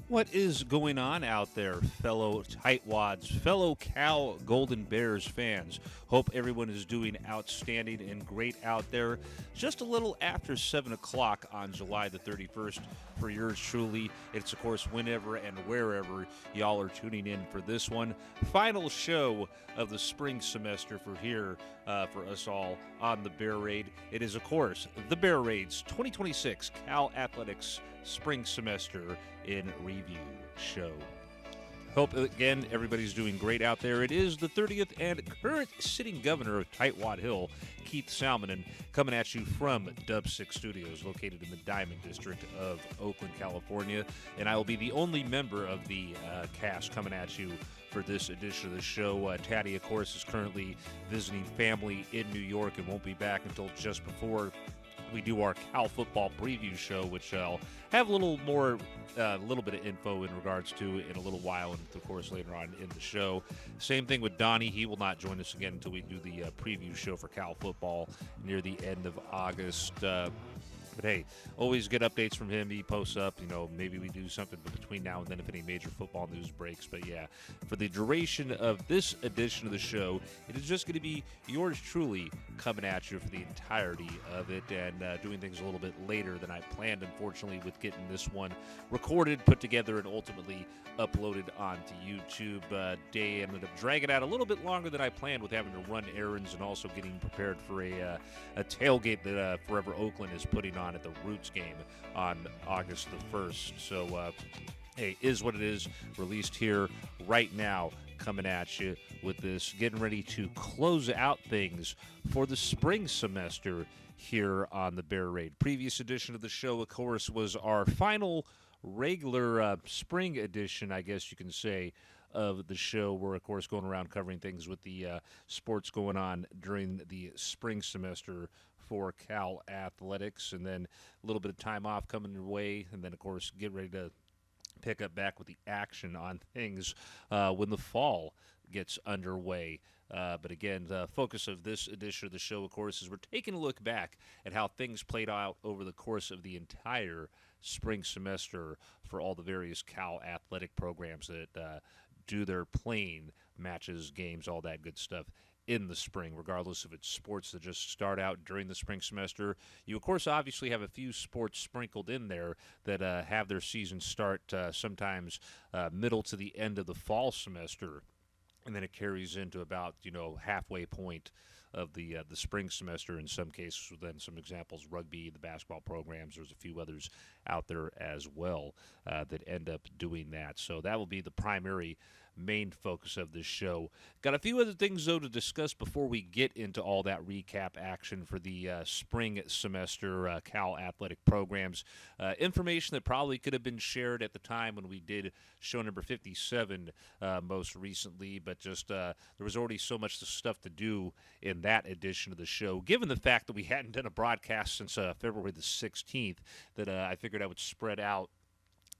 What is going on out there, fellow Tightwads, fellow Cal Golden Bears fans? Hope everyone is doing outstanding and great out there. Just a little after 7 o'clock on July the 31st for yours truly. It's, of course, whenever and wherever y'all are tuning in for this one. Final show of the spring semester for us all on the Bear Raid. It is, of course, the Bear Raid's 2026 Cal Athletics Spring Semester in Review show. Hope, again, everybody's doing great out there. It is the 30th and current sitting governor of Tightwad Hill, Keith Salminen, coming at you from Dub 6 Studios, located in the Diamond District of Oakland, California. And I will be the only member of the cast coming at you for this edition of the show. Taddy, of course, is currently visiting family in New York and won't be back until just before we do our Cal football preview show, which I'll have a little bit of info in regards to in a little while, and of course later on in the show. Same thing with Donnie. He will not join us again until we do the preview show for Cal football near the end of August. But hey, always get updates from him. He posts up, maybe we do something between now and then if any major football news breaks. But yeah, for the duration of this edition of the show, it is just going to be yours truly coming at you for the entirety of it, and doing things a little bit later than I planned, unfortunately, with getting this one recorded, put together, and ultimately uploaded onto YouTube. Day ended up dragging out a little bit longer than I planned, with having to run errands and also getting prepared for a tailgate that Forever Oakland is putting on at the Roots game on August the 1st. So, hey, is what it is. Released here right now, coming at you with this, getting ready to close out things for the spring semester here on the Bear Raid. Previous edition of the show, of course, was our final regular spring edition, I guess you can say, of the show. We're, of course, going around covering things with the sports going on during the spring semester for Cal Athletics, and then a little bit of time off coming your way, and then, of course, get ready to pick up back with the action on things when the fall gets underway. But again, the focus of this edition of the show, of course, is we're taking a look back at how things played out over the course of the entire spring semester for all the various Cal athletic programs that do their playing, matches, games, all that good stuff in the spring, regardless if it's sports that just start out during the spring semester. You, of course, obviously have a few sports sprinkled in there that have their season start sometimes middle to the end of the fall semester, and then it carries into about, halfway point of the spring semester in some cases. Then some examples, rugby, the basketball programs. There's a few others out there as well that end up doing that. So that will be the primary main focus of this show. Got a few other things, though, to discuss before we get into all that recap action for the spring semester Cal athletic programs. Information that probably could have been shared at the time when we did show number 57 most recently, but just there was already so much stuff to do in that edition of the show, given the fact that we hadn't done a broadcast since February the 16th, that I figured I would spread out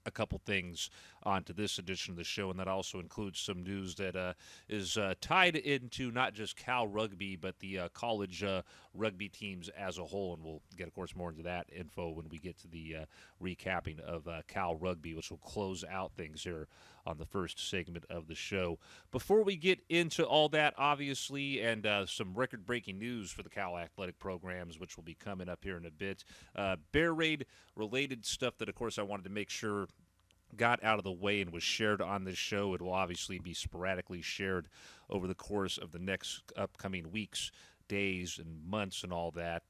a couple things onto this edition of the show, and that also includes some news that is tied into not just Cal Rugby, but the college rugby teams as a whole, and we'll get, of course, more into that info when we get to the recapping of Cal Rugby, which will close out things here on the first segment of the show. Before we get into all that, obviously, and some record-breaking news for the Cal athletic programs, which will be coming up here in a bit, Bear Raid-related stuff that, of course, I wanted to make sure got out of the way and was shared on this show. It will obviously be sporadically shared over the course of the next upcoming weeks, days, and months, and all that.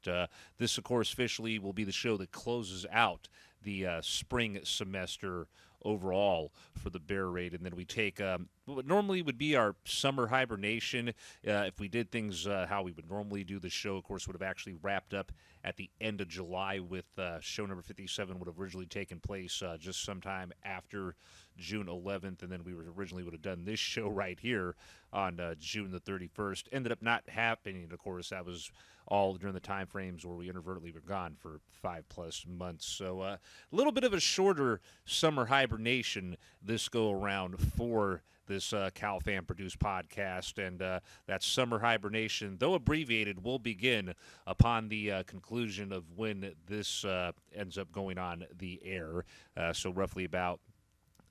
This, of course, officially will be the show that closes out the spring semester overall for the Bear Raid. And then we take what normally would be our summer hibernation. If we did things how we would normally do, the show, of course, would have actually wrapped up at the end of July with show number 57 would have originally taken place just sometime after June 11th, and then we originally would have done this show right here on June the 31st. Ended up not happening, of course. That was all during the time frames where we inadvertently were gone for 5+ months. So a little bit of a shorter summer hibernation this go around for this Cal fan produced podcast, and that summer hibernation, though abbreviated, will begin upon the conclusion of when this ends up going on the air. So roughly about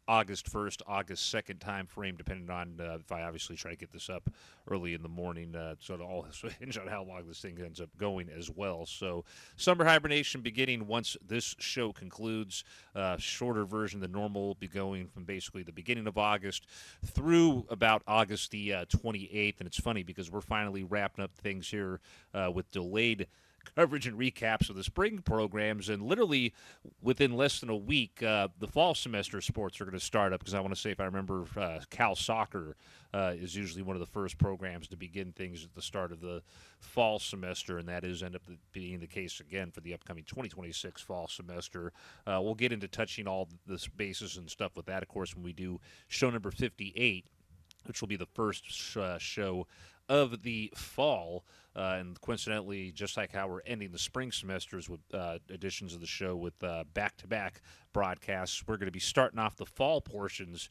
August 1st, August 2nd time frame, depending on if I obviously try to get this up early in the morning. So it all hinge on how long this thing ends up going as well. So summer hibernation beginning once this show concludes. Shorter version than normal will be going from basically the beginning of August through about August the 28th. And it's funny because we're finally wrapping up things here with delayed coverage and recaps of the spring programs, and literally within less than a week, the fall semester sports are going to start up, because I want to say, if I remember, Cal Soccer is usually one of the first programs to begin things at the start of the fall semester, and that is end up being the case again for the upcoming 2026 fall semester. We'll get into touching all the bases and stuff with that, of course, when we do show number 58, which will be the first show of the fall. And coincidentally, just like how we're ending the spring semesters with editions of the show with back-to-back broadcasts, we're going to be starting off the fall portions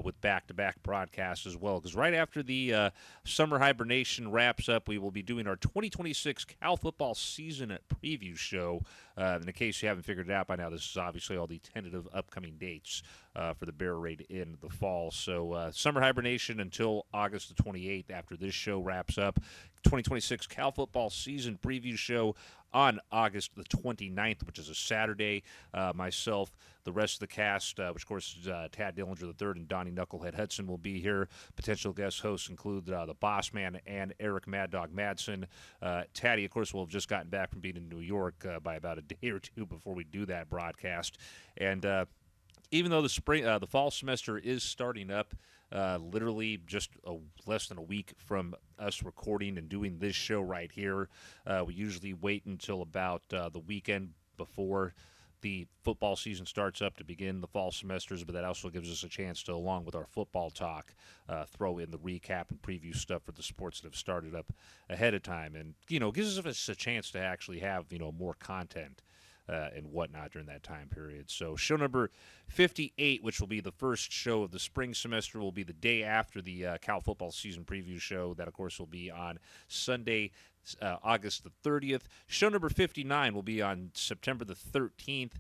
with back-to-back broadcasts as well. Because right after the summer hibernation wraps up, we will be doing our 2026 Cal football season preview show. In case you haven't figured it out by now, this is obviously all the tentative upcoming dates for the Bear Raid in the fall. So summer hibernation until August the 28th after this show wraps up. 2026 Cal football season preview show on August the 29th, which is a Saturday. Myself, the rest of the cast, which of course is Tad Dillinger III and Donnie Knucklehead Hudson, will be here. Potential guest hosts include the Boss Man and Eric Mad Dog Madsen. Taddy, of course, will have just gotten back from being in New York by about a day or two before we do that broadcast. And even though the fall semester is starting up, literally just less than a week from us recording and doing this show right here. We usually wait until about the weekend before the football season starts up to begin the fall semesters, but that also gives us a chance to, along with our football talk, throw in the recap and preview stuff for the sports that have started up ahead of time, and gives us a chance to actually have more content and whatnot during that time period. So show number 58, which will be the first show of the spring semester, will be the day after the Cal football season preview show. That, of course, will be on Sunday, August the 30th. Show number 59 will be on September the 13th.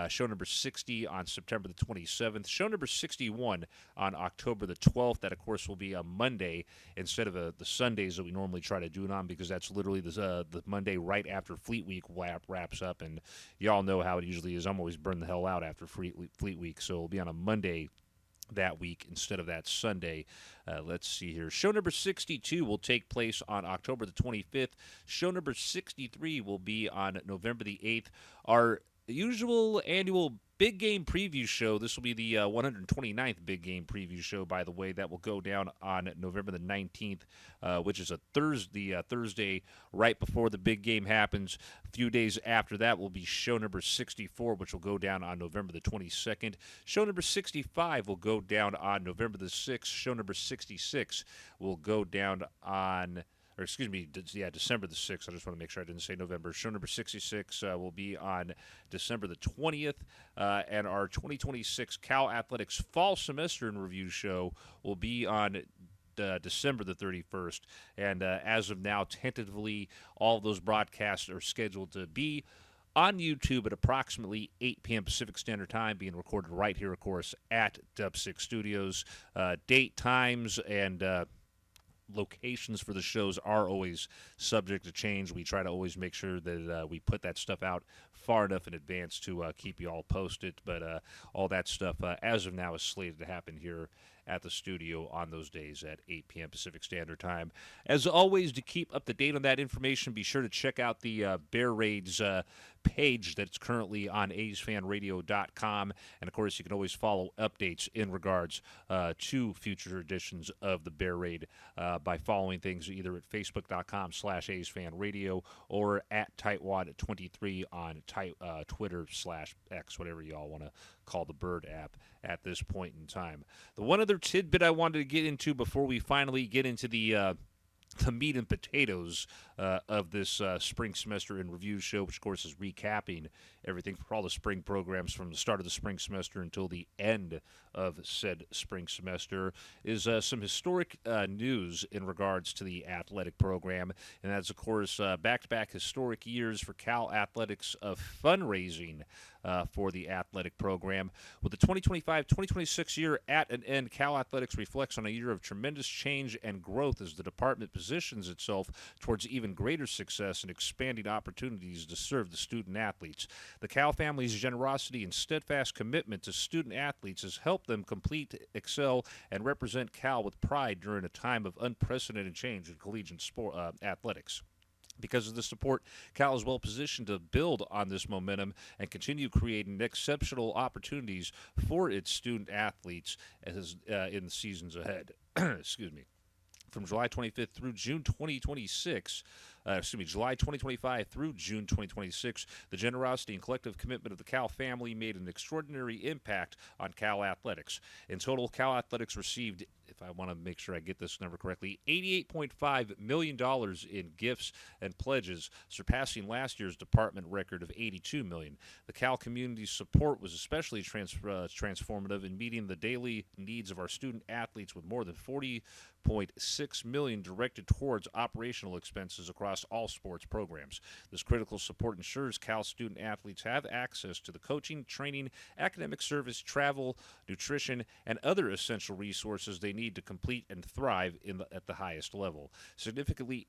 Show number 60 on September the 27th. Show number 61 on October the 12th. That, of course, will be a Monday instead of the Sundays that we normally try to do it on, because that's literally the Monday right after Fleet Week wraps up. And y'all know how it usually is. I'm always burned the hell out after Fleet Week, so it'll be on a Monday that week instead of that Sunday. Let's see here. Show number 62 will take place on October the 25th. Show number 63 will be on November the 8th. Our usual annual big game preview show, this will be the 129th big game preview show, by the way. That will go down on November the 19th, which is a Thursday right before the big game happens. A few days after that will be show number 64, which will go down on November the 22nd. Show number 65 will go down on November the 6th. Show number 66 will go down on December the 6th. I just want to make sure I didn't say November. Show number 66 will be on December the 20th. And our 2026 Cal Athletics Fall Semester in Review show will be on December the 31st. And as of now, tentatively, all of those broadcasts are scheduled to be on YouTube at approximately 8 p.m. Pacific Standard Time, being recorded right here, of course, at Dub 6 Studios. Date, times, and locations for the shows are always subject to change. We try to always make sure that we put that stuff out far enough in advance to keep you all posted, but all that stuff as of now is slated to happen here at the studio on those days at 8 p.m. Pacific Standard Time. As always, to keep up to date on that information, be sure to check out the Bear Raid's page that's currently on afanradio.com. And, of course, you can always follow updates in regards to future editions of the Bear Raid by following things either at facebook.com/afanradio or at Tightwad23 on Twitter/X, whatever you all want to call the Bird app at this point in time. The one other tidbit I wanted to get into before we finally get into the meat and potatoes of this spring semester in review show, which of course is recapping everything for all the spring programs from the start of the spring semester until the end of said spring semester, is some historic news in regards to the athletic program. And that's, of course, back-to-back historic years for Cal Athletics of fundraising for the athletic program. With the 2025-2026 year at an end, Cal Athletics reflects on a year of tremendous change and growth as the department positions itself towards even greater success and expanding opportunities to serve the student athletes. The Cal family's generosity and steadfast commitment to student athletes has helped them complete, excel, and represent Cal with pride during a time of unprecedented change in collegiate sport athletics. Because of the support, Cal is well positioned to build on this momentum and continue creating exceptional opportunities for its student athletes in the seasons ahead. Excuse me. From July 25th through June 2026, July 2025 through June 2026, the generosity and collective commitment of the Cal family made an extraordinary impact on Cal Athletics. In total, Cal Athletics received, if I want to make sure I get this number correctly, $88.5 million in gifts and pledges, surpassing last year's department record of $82 million. The Cal community's support was especially transformative in meeting the daily needs of our student athletes, with more than $40.6 million directed towards operational expenses across all sports programs. This critical support ensures Cal student athletes have access to the coaching, training, academic service, travel, nutrition, and other essential resources they need to complete and thrive at the highest level. Significant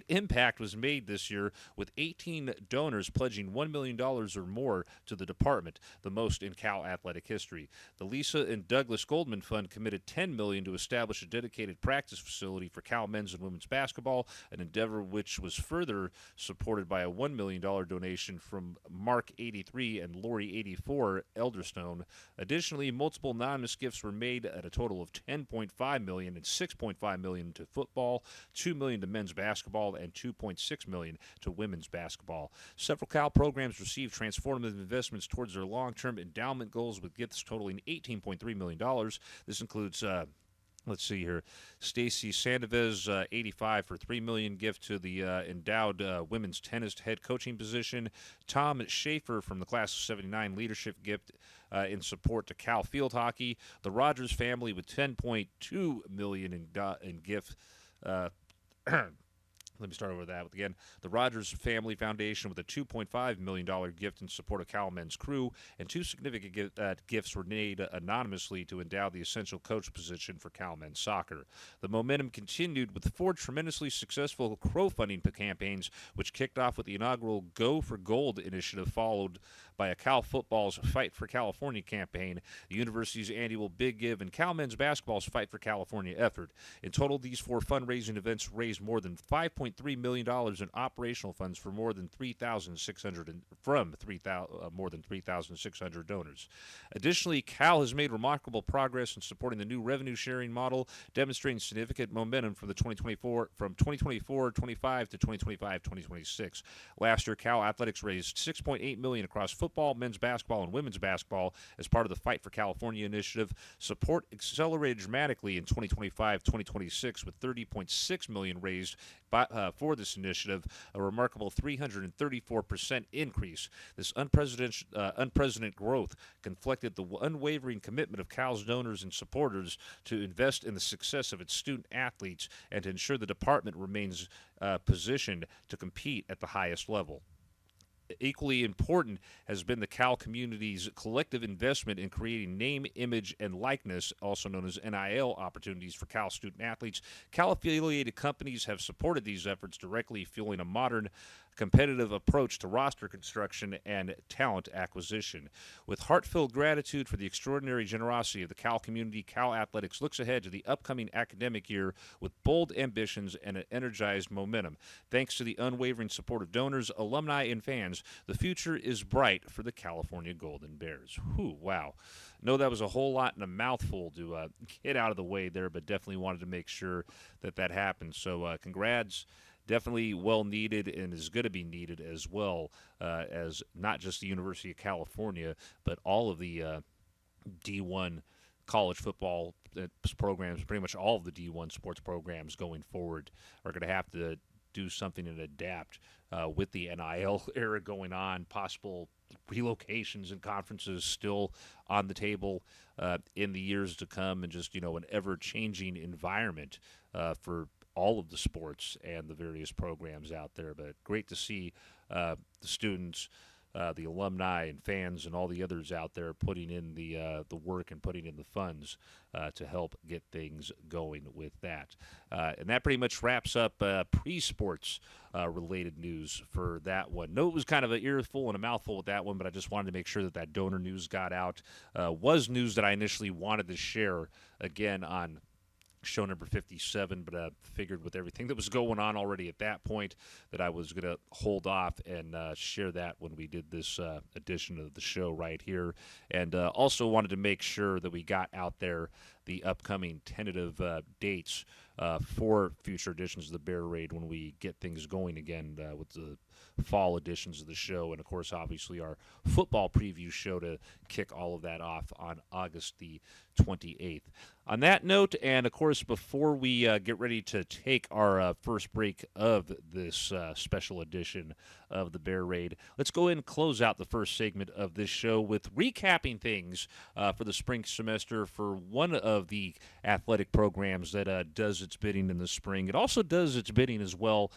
impact was made this year, with 18 donors pledging $1 million or more to the department, the most in Cal athletic history. The Lisa and Douglas Goldman Fund committed $10 million to establish a dedicated practice facility for Cal men's and women's basketball, an endeavor which was further supported by a $1 million donation from Mark 83 and Lori 84 Elderstone. Additionally, multiple anonymous gifts were made at a total of $10.5 million and $6.5 million to football, $2 million to men's basketball, and $2.6 million to women's basketball. Several Cal programs received transformative investments towards their long-term endowment goals, with gifts totaling $18.3 million. This includes let's see here. Stacy Sandevez, 85, for $3 million gift to the endowed women's tennis head coaching position. Tom Schaefer from the class of 79, leadership gift in support to Cal field hockey. The Rogers family with $10.2 million in gift. Let me start over that again. The Rogers Family Foundation with a $2.5 million gift in support of Cal men's crew, and two significant gifts were made anonymously to endow the essential coach position for Cal men's soccer. The momentum continued with 4 tremendously successful crowdfunding campaigns, which kicked off with the inaugural Go for Gold initiative, followed by a Cal football's Fight for California campaign, the university's annual Big Give, and Cal men's basketball's Fight for California effort. In total, these 4 fundraising events raised more than $5.3 million in operational funds for more than 3,600 donors. Additionally, Cal has made remarkable progress in supporting the new revenue sharing model, demonstrating significant momentum from 2024-25 to 2025-2026. Last year, Cal Athletics raised $6.8 million across football, men's basketball, and women's basketball as part of the Fight for California initiative. Support accelerated dramatically in 2025-2026 with $30.6 million raised for this initiative, a remarkable 334% increase. This unprecedented growth reflected the unwavering commitment of Cal's donors and supporters to invest in the success of its student athletes and to ensure the department remains positioned to compete at the highest level. equally important has been the Cal community's collective investment in creating name, image, and likeness, also known as NIL opportunities for Cal student athletes. Cal affiliated companies have supported these efforts directly, fueling a modern, competitive approach to roster construction and talent acquisition. With heartfelt gratitude for the extraordinary generosity of the Cal community, Cal Athletics looks ahead to the upcoming academic year with bold ambitions and an energized momentum. Thanks to the unwavering support of donors, alumni, and fans, the future is bright for the California Golden Bears. Whew, wow. No, that was a whole lot and a mouthful to get out of the way there, but definitely wanted to make sure that that happened. So congrats. Definitely well needed and is going to be needed as well as not just the University of California, but all of the D1 college football programs, pretty much all of the D1 sports programs going forward are going to have to do something and adapt with the NIL era going on, possible relocations and conferences still on the table in the years to come, and just, an ever-changing environment for all of the sports and the various programs out there. But great to see the students, the alumni and fans and all the others out there putting in the work and putting in the funds to help get things going with that. And that pretty much wraps up pre-sports related news for that one. No, it was kind of an earful and a mouthful with that one, but I just wanted to make sure that that donor news got out. Was news that I initially wanted to share again on show number 57, but figured with everything that was going on already at that point that I was going to hold off and share that when we did this edition of the show right here. And also wanted to make sure that we got out there the upcoming tentative dates for future editions of the Bear Raid when we get things going again with the fall editions of the show. And, of course, obviously our football preview show to kick all of that off on August the 28th. On that note, and, of course, before we get ready to take our first break of this special edition of the Bear Raid, let's go ahead and close out the first segment of this show with recapping things for the spring semester for one of the athletic programs that does its bidding in the spring. It also does its bidding as well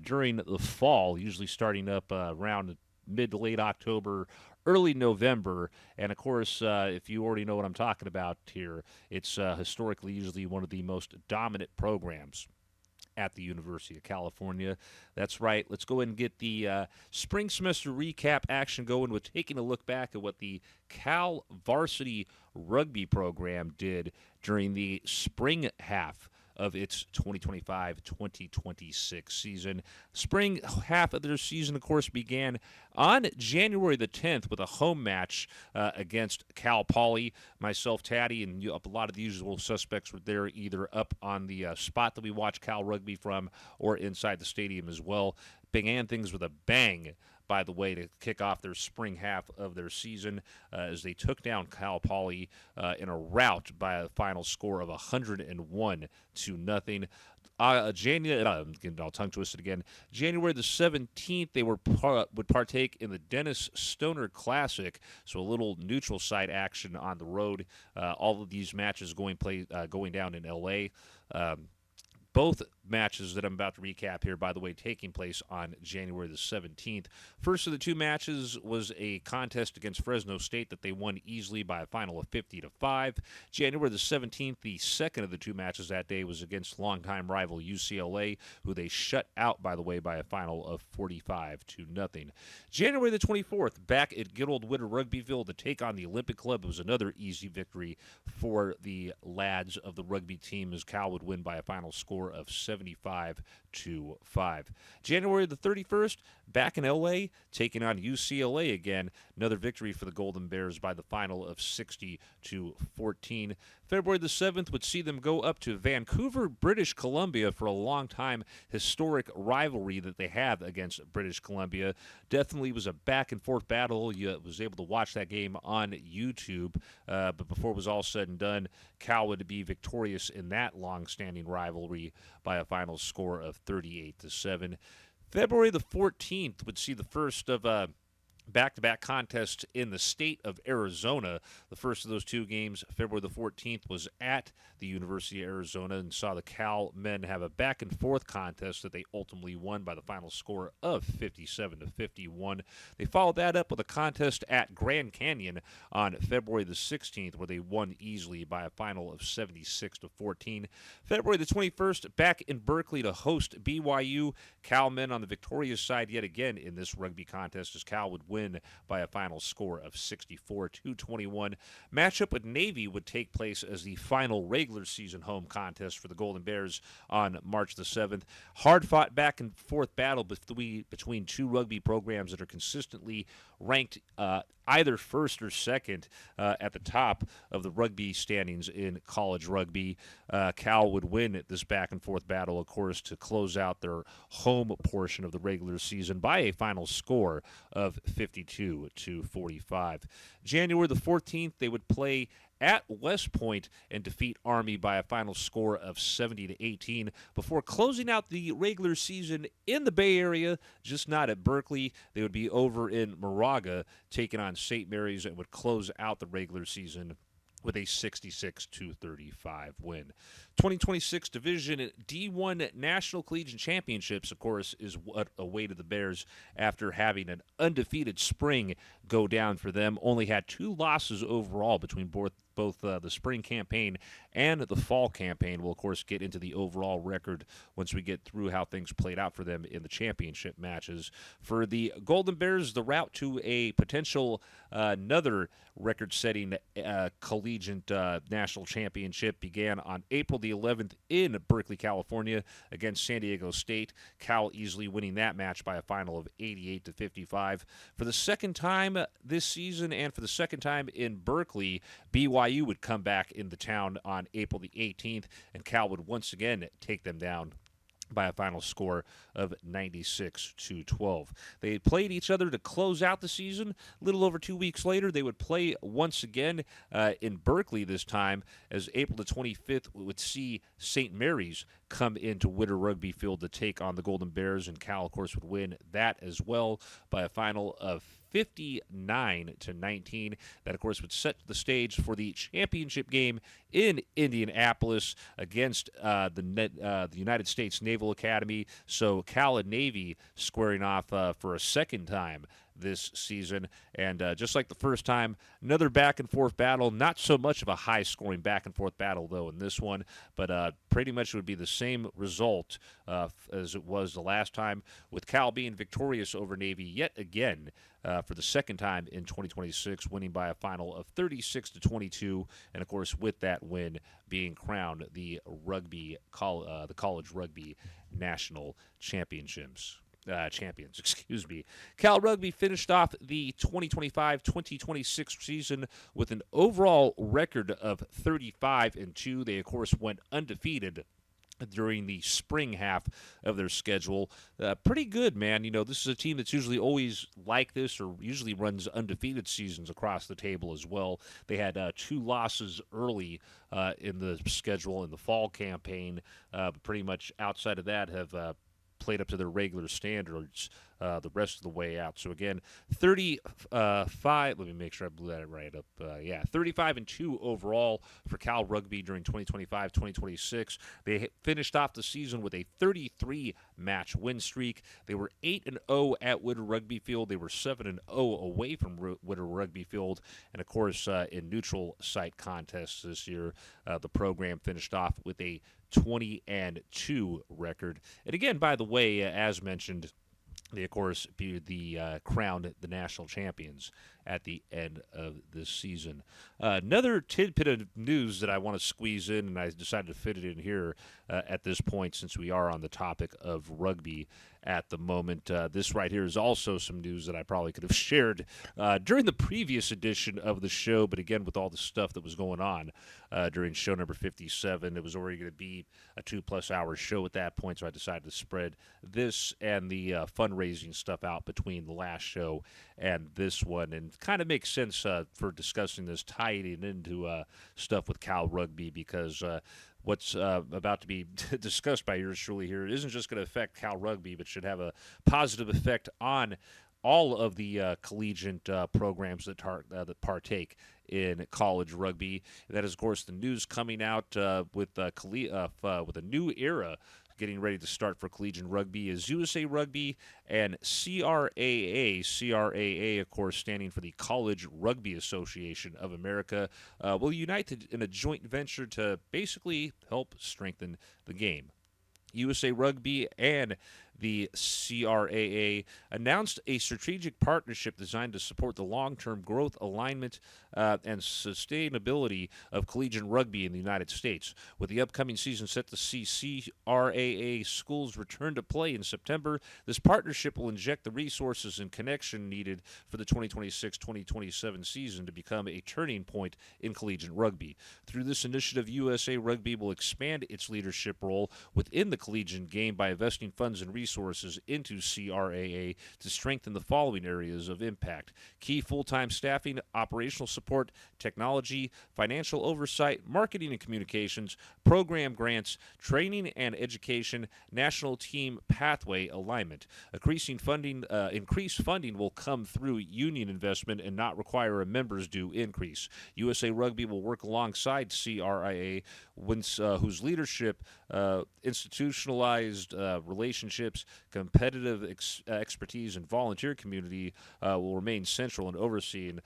during the fall, usually starting up around mid to late October, early November. And, of course, if you already know what I'm talking about here, it's historically usually one of the most dominant programs at the University of California. That's right. Let's go ahead and get the spring semester recap action going with taking a look back at what the Cal Varsity Rugby program did during the spring half of its 2025-2026 season. Spring half of their season, of course, began on January the 10th with a home match against Cal Poly. Myself, Taddy, and a lot of the usual suspects were there, either up on the spot that we watch Cal Rugby from or inside the stadium as well. Began things with a bang, by the way, to kick off their spring half of their season as they took down Cal Poly in a rout by a final score of 101-0. January, I'll tongue twist it again. January the 17th, they would partake in the Dennis Stoner Classic, so a little neutral site action on the road. All of these matches going down in L.A. Both matches that I'm about to recap here, by the way, taking place on January the 17th. First of the two matches was a contest against Fresno State that they won easily by a final of 50-5. January the 17th, the second of the two matches that day was against longtime rival UCLA, who they shut out, by the way, by a final of 45-0. January the 24th, back at good old Winter Rugbyville to take on the Olympic Club. It was another easy victory for the lads of the rugby team as Cal would win by a final score of 75-5. January the 31st, back in LA, taking on UCLA again. Another victory for the Golden Bears by the final of 60-14. February the 7th would see them go up to Vancouver, British Columbia for a long-time historic rivalry that they have against British Columbia. Definitely was a back-and-forth battle. You was able to watch that game on YouTube. But before it was all said and done, Cal would be victorious in that long-standing rivalry by a final score of 38-7. February the 14th would see the first of back-to-back contests in the state of Arizona. The first of those two games, February the 14th, was at the University of Arizona and saw the Cal men have a back-and-forth contest that they ultimately won by the final score of 57-51. They followed that up with a contest at Grand Canyon on February the 16th, where they won easily by a final of 76-14. February the 21st, back in Berkeley to host BYU. Cal men on the victorious side yet again in this rugby contest, as Cal would win by a final score of 64-21. Matchup with Navy would take place as the final regular season home contest for the Golden Bears on March the 7th. Hard-fought back-and-forth battle between two rugby programs that are consistently ranked either first or second at the top of the rugby standings in college rugby. Cal would win this back-and-forth battle, of course, to close out their home portion of the regular season by a final score of 52-45. January the 14th, they would play at West Point and defeat Army by a final score of 70-18 before closing out the regular season in the Bay Area, just not at Berkeley. They would be over in Moraga taking on St. Mary's and would close out the regular season with a 66-35 win. 2026 Division D1 National Collegiate Championships, of course, is what awaited the Bears after having an undefeated spring go down for them. Only had 2 losses overall between both the spring campaign and the fall campaign. We'll, of course, get into the overall record once we get through how things played out for them in the championship matches. For the Golden Bears, the route to a potential another record-setting collegiate national championship began on April the 11th in Berkeley, California, against San Diego State. Cal easily winning that match by a final of 88-55. For the second time this season and for the second time in Berkeley, BYU would come back into town on April the 18th, and Cal would once again take them down by a final score of 96-12. They played each other to close out the season. A little over 2 weeks later, they would play once again in Berkeley this time, as April the 25th would see St. Mary's come into Witter Rugby Field to take on the Golden Bears, and Cal, of course, would win that as well by a final of 59-19. That, of course, would set the stage for the championship game in Indianapolis against the United States Naval Academy. So Cal and Navy squaring off for a second time this season. And just like the first time, another back-and-forth battle. Not so much of a high-scoring back-and-forth battle, though, in this one, but pretty much would be the same result as it was the last time, with Cal being victorious over Navy yet again for the second time in 2026, winning by a final of 36-22, and, of course, with that win, being crowned the college rugby national champions. Cal Rugby finished off the 2025-2026 season with an overall record of 35-2. They, of course, went undefeated during the spring half of their schedule. Pretty good, man. You know, this is a team that's usually always like this, or usually runs undefeated seasons across the table as well. They had 2 losses early in the schedule in the fall campaign, but pretty much outside of that have played up to their regular standards the rest of the way out. So again, 35. Let me make sure I blew that right up. 35-2 overall for Cal Rugby during 2025-2026. They finished off the season with a 33-match win streak. They were 8-0 at Witter Rugby Field. They were 7-0 away from Witter Rugby Field, and of course, in neutral site contests this year, the program finished off with a 20-2 record. And again, by the way, as mentioned, they, of course, crowned the national champions at the end of this season. Another tidbit of news that I want to squeeze in, and I decided to fit it in here at this point since we are on the topic of rugby at the moment. This right here is also some news that I probably could have shared during the previous edition of the show, but again, with all the stuff that was going on during show number 57, it was already going to be a 2+ hour show at that point, so I decided to spread this and the fundraising stuff out between the last show and this one, and kind of makes sense for discussing this, tying into stuff with Cal Rugby, because what's about to be discussed by yours truly here isn't just going to affect Cal Rugby, but should have a positive effect on all of the collegiate programs that partake in college rugby. That is, of course, the news coming out with a new era getting ready to start for collegiate rugby is USA Rugby and CRAA. CRAA, of course, standing for the College Rugby Association of America, will unite in a joint venture to basically help strengthen the game. USA Rugby and the CRAA announced a strategic partnership designed to support the long-term growth, alignment, and sustainability of collegiate rugby in the United States. With the upcoming season set to see CRAA schools return to play in September, this partnership will inject the resources and connection needed for the 2026-2027 season to become a turning point in collegiate rugby. Through this initiative, USA Rugby will expand its leadership role within the collegiate game by investing funds and resources into CRAA to strengthen the following areas of impact: key full-time staffing, operational support, technology, financial oversight, marketing and communications, program grants, training and education, national team pathway alignment. Increased funding will come through union investment and not require a members' due increase. USA Rugby will work alongside CRAA, whose leadership, institutionalized relationships, competitive expertise, and volunteer community will remain central in overseeing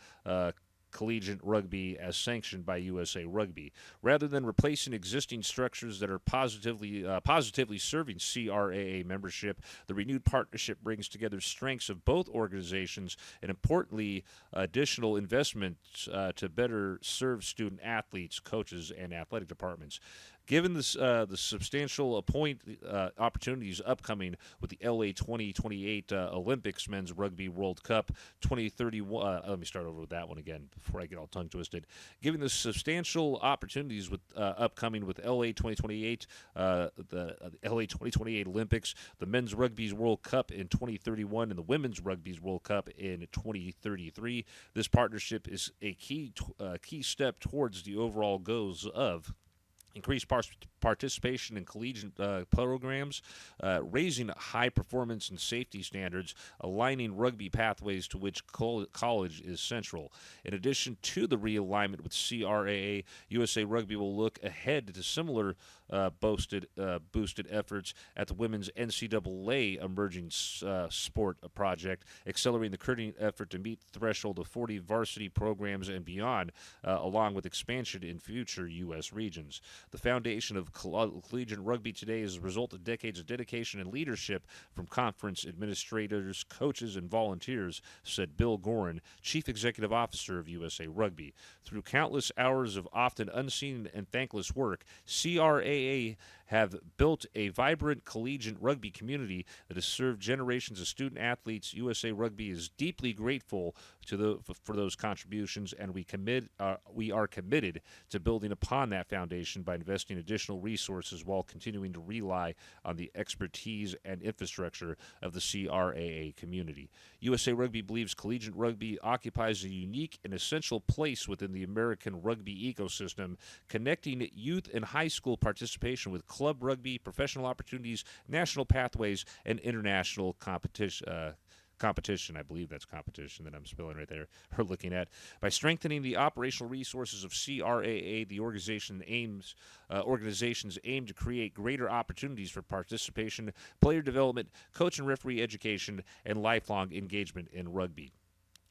collegiate rugby as sanctioned by USA Rugby. Rather than replacing existing structures that are positively serving CRAA membership, the renewed partnership brings together strengths of both organizations and, importantly, additional investments to better serve student athletes, coaches, and athletic departments. Given the substantial opportunities upcoming with the LA 2028 Olympics Men's Rugby World Cup 2031, let me start over with that one again before I get all tongue twisted. Given the substantial opportunities with upcoming with LA 2028, the LA 2028 Olympics, the Men's Rugby's World Cup in 2031, and the Women's Rugby's World Cup in 2033, this partnership is a key step towards the overall goals of increased participation in collegiate programs, raising high performance and safety standards, aligning rugby pathways to which college is central. In addition to the realignment with CRAA, USA Rugby will look ahead to similar boosted efforts at the women's NCAA emerging sport project, accelerating the current effort to meet the threshold of 40 varsity programs and beyond, along with expansion in future U.S. regions. The foundation of collegiate rugby today is a result of decades of dedication and leadership from conference administrators, coaches, and volunteers, said Bill Gorin, Chief Executive Officer of USA Rugby. Through countless hours of often unseen and thankless work, CRAA have built a vibrant collegiate rugby community that has served generations of student athletes. USA Rugby is deeply grateful for those contributions, and we are committed to building upon that foundation by investing additional resources while continuing to rely on the expertise and infrastructure of the CRAA community. USA Rugby believes collegiate rugby occupies a unique and essential place within the American rugby ecosystem, connecting youth and high school participation with club rugby, professional opportunities, national pathways, and international competition. I believe that's competition that I'm spelling right there, or looking at. By strengthening the operational resources of CRAA, the organizations aim to create greater opportunities for participation, player development, coach and referee education, and lifelong engagement in rugby.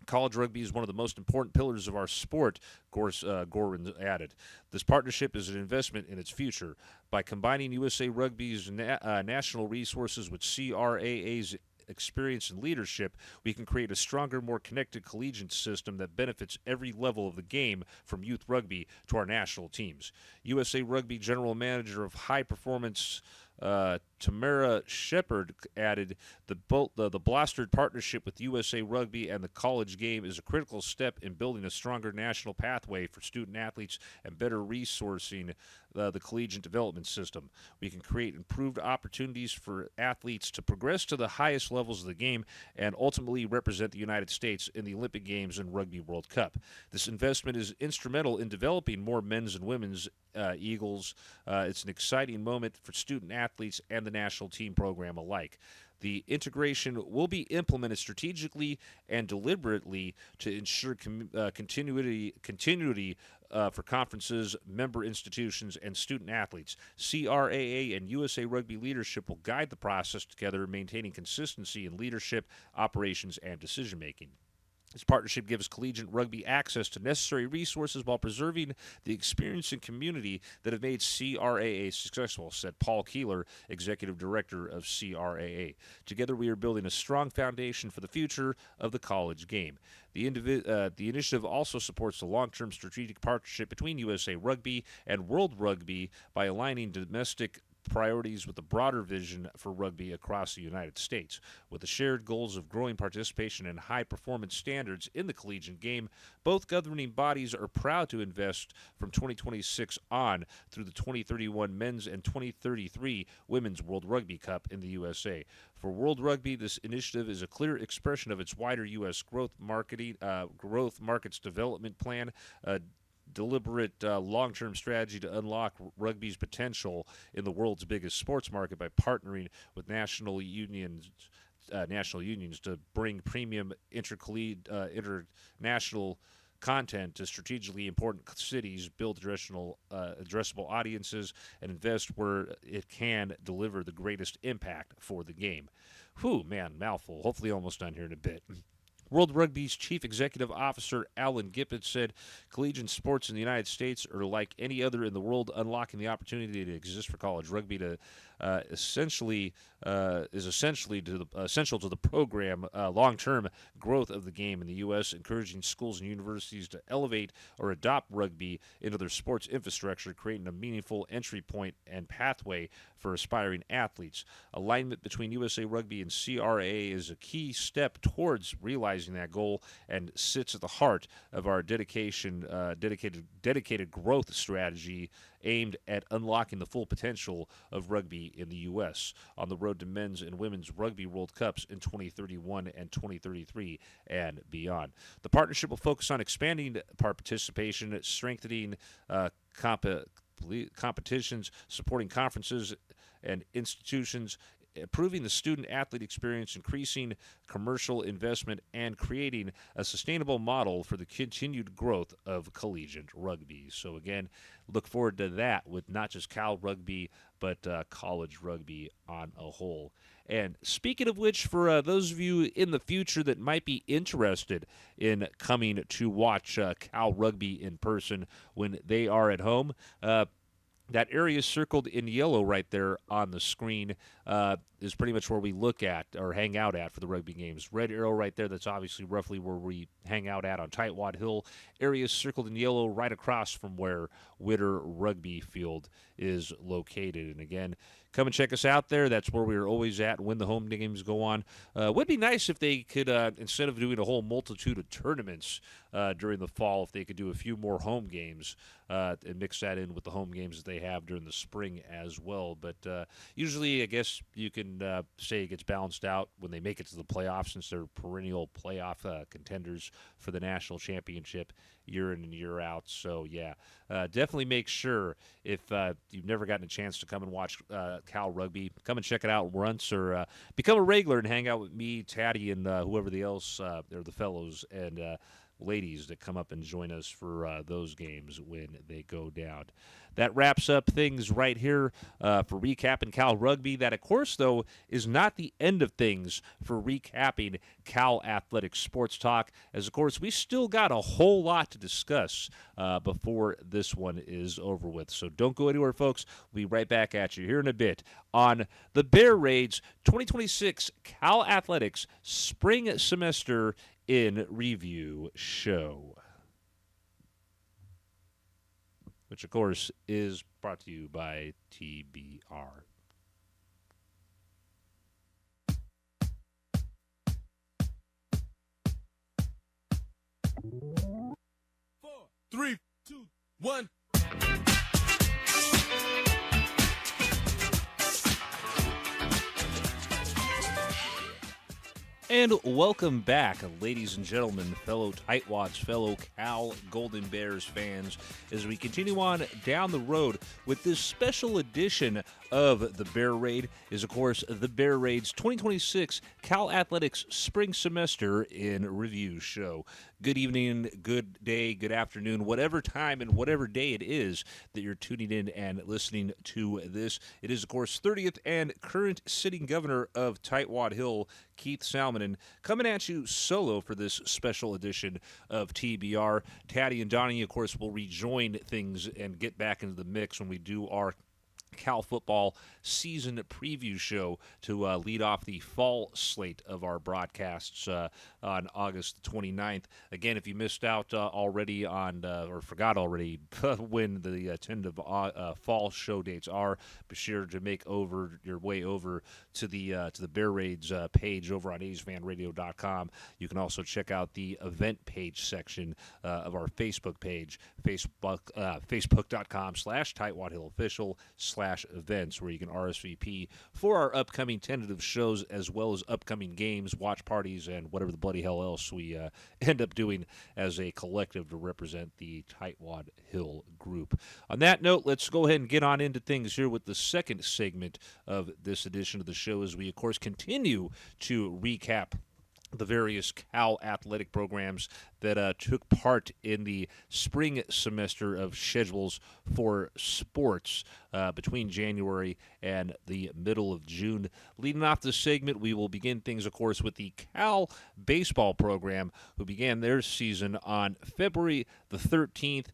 College rugby is one of the most important pillars of our sport, Gorin added. This partnership is an investment in its future. By combining USA Rugby's national resources with CRAA's experience and leadership, we can create a stronger, more connected collegiate system that benefits every level of the game, from youth rugby to our national teams. USA Rugby General Manager of High Performance Tamara Shepard added, the blasted partnership with USA Rugby and the college game is a critical step in building a stronger national pathway for student athletes and better resourcing the collegiate development system. We can create improved opportunities for athletes to progress to the highest levels of the game and ultimately represent the United States in the Olympic Games and Rugby World Cup. This investment is instrumental in developing more men's and women's Eagles. It's an exciting moment for student athletes and the national team program alike. The integration will be implemented strategically and deliberately to ensure continuity for conferences, member institutions, and student athletes. CRAA and USA Rugby leadership will guide the process together, maintaining consistency in leadership, operations, and decision-making. This partnership gives collegiate rugby access to necessary resources while preserving the experience and community that have made CRAA successful, said Paul Keeler, Executive Director of CRAA. Together, we are building a strong foundation for the future of the college game. The initiative also supports the long-term strategic partnership between USA Rugby and World Rugby by aligning domestic priorities with the broader vision for rugby across the United States. With the shared goals of growing participation and high-performance standards in the collegiate game, both governing bodies are proud to invest from 2026 on through the 2031 Men's and 2033 Women's World Rugby Cup in the USA. For World Rugby, this initiative is a clear expression of its wider U.S. growth markets development plan, deliberate long-term strategy to unlock rugby's potential in the world's biggest sports market by partnering with national unions to bring premium international content to strategically important cities, build addressable audiences, and invest where it can deliver the greatest impact for the game. Whew, man, mouthful. Hopefully almost done here in a bit. World Rugby's Chief Executive Officer Alan Gippett said, collegiate sports in the United States are like any other in the world, unlocking the opportunity to exist for college rugby to essential to the program long-term growth of the game in the U.S., encouraging schools and universities to elevate or adopt rugby into their sports infrastructure, creating a meaningful entry point and pathway for aspiring athletes. Alignment between USA Rugby and CRAA is a key step towards realizing that goal and sits at the heart of our dedicated growth strategy aimed at unlocking the full potential of rugby in the U.S. on the road to men's and women's Rugby World Cups in 2031 and 2033 and beyond. The partnership will focus on expanding participation, strengthening competitions, supporting conferences and institutions, improving the student-athlete experience, increasing commercial investment, and creating a sustainable model for the continued growth of collegiate rugby. So again, look forward to that with not just Cal Rugby, but college rugby on a whole. And speaking of which, for those of you in the future that might be interested in coming to watch Cal Rugby in person when they are at home, that area circled in yellow right there on the screen is pretty much where we look at or hang out at for the rugby games. Red arrow right there, that's obviously roughly where we hang out at on Tightwad Hill. Areas circled in yellow right across from where Witter Rugby Field is located. And again, come and check us out there. That's where we're always at when the home games go on. Would be nice if they could, instead of doing a whole multitude of tournaments during the fall, if they could do a few more home games and mix that in with the home games that they have during the spring as well. But usually, I guess you can say it gets balanced out when they make it to the playoffs, since they're perennial playoff contenders for the national championship year in and year out. So, yeah, definitely make sure if you've never gotten a chance to come and watch Cal Rugby, come and check it out once, or become a regular and hang out with me, Taddy, and whoever else, or the fellows and ladies that come up and join us for those games when they go down. That wraps up things right here for recapping Cal Rugby. That, of course, though, is not the end of things for recapping Cal Athletics Sports Talk, as, of course, we still got a whole lot to discuss before this one is over with. So don't go anywhere, folks. We'll be right back at you here in a bit on the Bear Raids 2026 Cal Athletics Spring Semester in Review Show, which, of course, is brought to you by TBR. Four, three, two, one. And welcome back, ladies and gentlemen, fellow Tightwads, fellow Cal Golden Bears fans, as we continue on down the road with this special edition of the Bear Raid. Is, of course, the Bear Raid's 2026 Cal Athletics Spring Semester in Review show. Good evening, good day, good afternoon, whatever time and whatever day it is that you're tuning in and listening to this. It is, of course, 30th and current sitting governor of Tightwad Hill, Keith Salminen, coming at you solo for this special edition of TBR. Taddy and Donnie, of course, will rejoin things and get back into the mix when we do our Cal football season preview show to lead off the fall slate of our broadcasts on August 29th. Again, if you missed out already on or forgot already when the tentative fall show dates are, be sure to make your way over to the Bear Raids page over on AsFanRadio.com. You can also check out the event page section of our Facebook page, Facebook.com/TightwadHillOfficial/events, where you can RSVP for our upcoming tentative shows as well as upcoming games, watch parties, and whatever the bloody hell else we end up doing as a collective to represent the Tightwad Hill group. On that note, let's go ahead and get on into things here with the second segment of this edition of the show as we, of course, continue to recap the various Cal athletic programs that took part in the spring semester of schedules for sports between January and the middle of June. Leading off this segment, we will begin things, of course, with the Cal baseball program, who began their season on February the 13th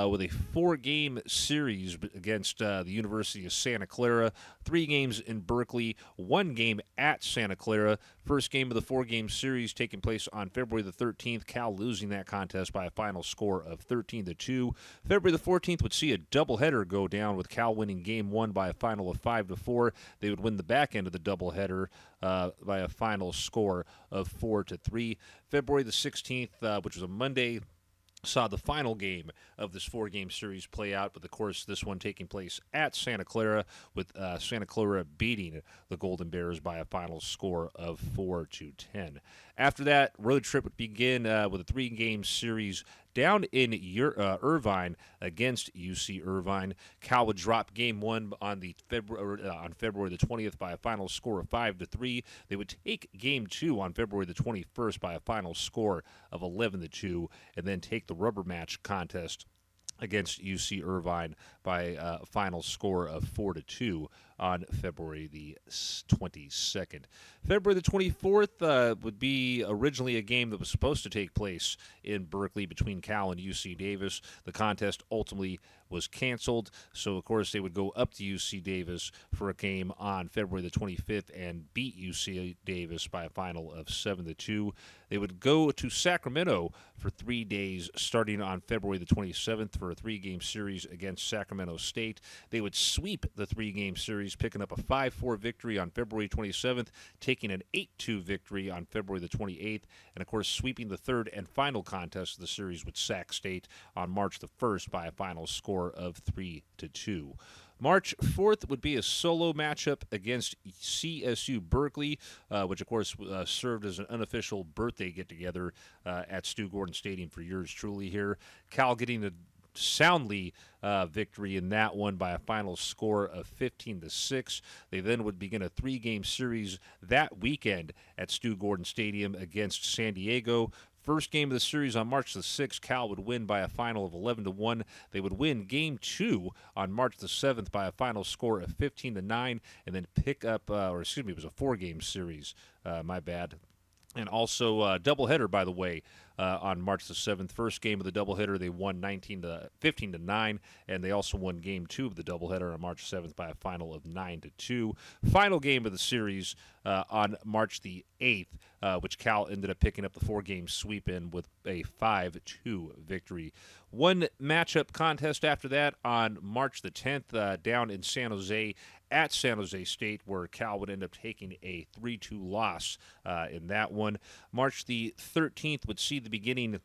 with a 4-game series against the University of Santa Clara, 3 games in Berkeley, 1 game at Santa Clara. First game of the 4-game series taking place on February the 13th, Cal losing that contest by a final score of 13-2. February the 14th would see a doubleheader go down with Cal winning game 1 by a final of 5-4. They would win the back end of the doubleheader by a final score of 4-3. February the 16th, which was a Monday, saw the final game of this 4-game series play out, but of course this one taking place at Santa Clara, with Santa Clara beating the Golden Bears by a final score of 4-10. After that, road trip would begin with a 3-game series down in Irvine against UC Irvine. Cal would drop game 1 on February the 20th by a final score of 5-3. They would take game 2 on February the 21st by a final score of 11-2, and then take the rubber match contest against UC Irvine by a final score of 4-2 on February the 22nd. February the 24th would be originally a game that was supposed to take place in Berkeley between Cal and UC Davis. The contest ultimately was canceled, so of course they would go up to UC Davis for a game on February the 25th and beat UC Davis by a final of 7-2. They would go to Sacramento for 3 days, starting on February the 27th for a 3-game series against Sacramento State. They would sweep the 3-game series, picking up a 5-4 victory on February 27th, taking an 8-2 victory on February the 28th, and of course sweeping the third and final contest of the series with Sac State on March the 1st by a final score of 3-2. March 4th would be a solo matchup against CSU Berkeley, which, of course, served as an unofficial birthday get-together at Stu Gordon Stadium for yours truly here. Cal getting a soundly victory in that one by a final score of 15-6. They then would begin a 3-game series that weekend at Stu Gordon Stadium against San Diego. First game of the series on March the 6th, Cal would win by a final of 11-1. They would win game 2 on March the 7th by a final score of 15-9, and then pick up, it was a 4-game series, my bad. And also doubleheader, by the way, on March the 7th. First game of the doubleheader, they won 15-9, and they also won game 2 of the doubleheader on March 7th by a final of 9-2. Final game of the series on March the 8th, which Cal ended up picking up the 4-game sweep in with a 5-2 victory. One matchup contest after that on March the 10th down in San Jose at San Jose State, where Cal would end up taking a 3-2 loss in that one. March the 13th would see the beginning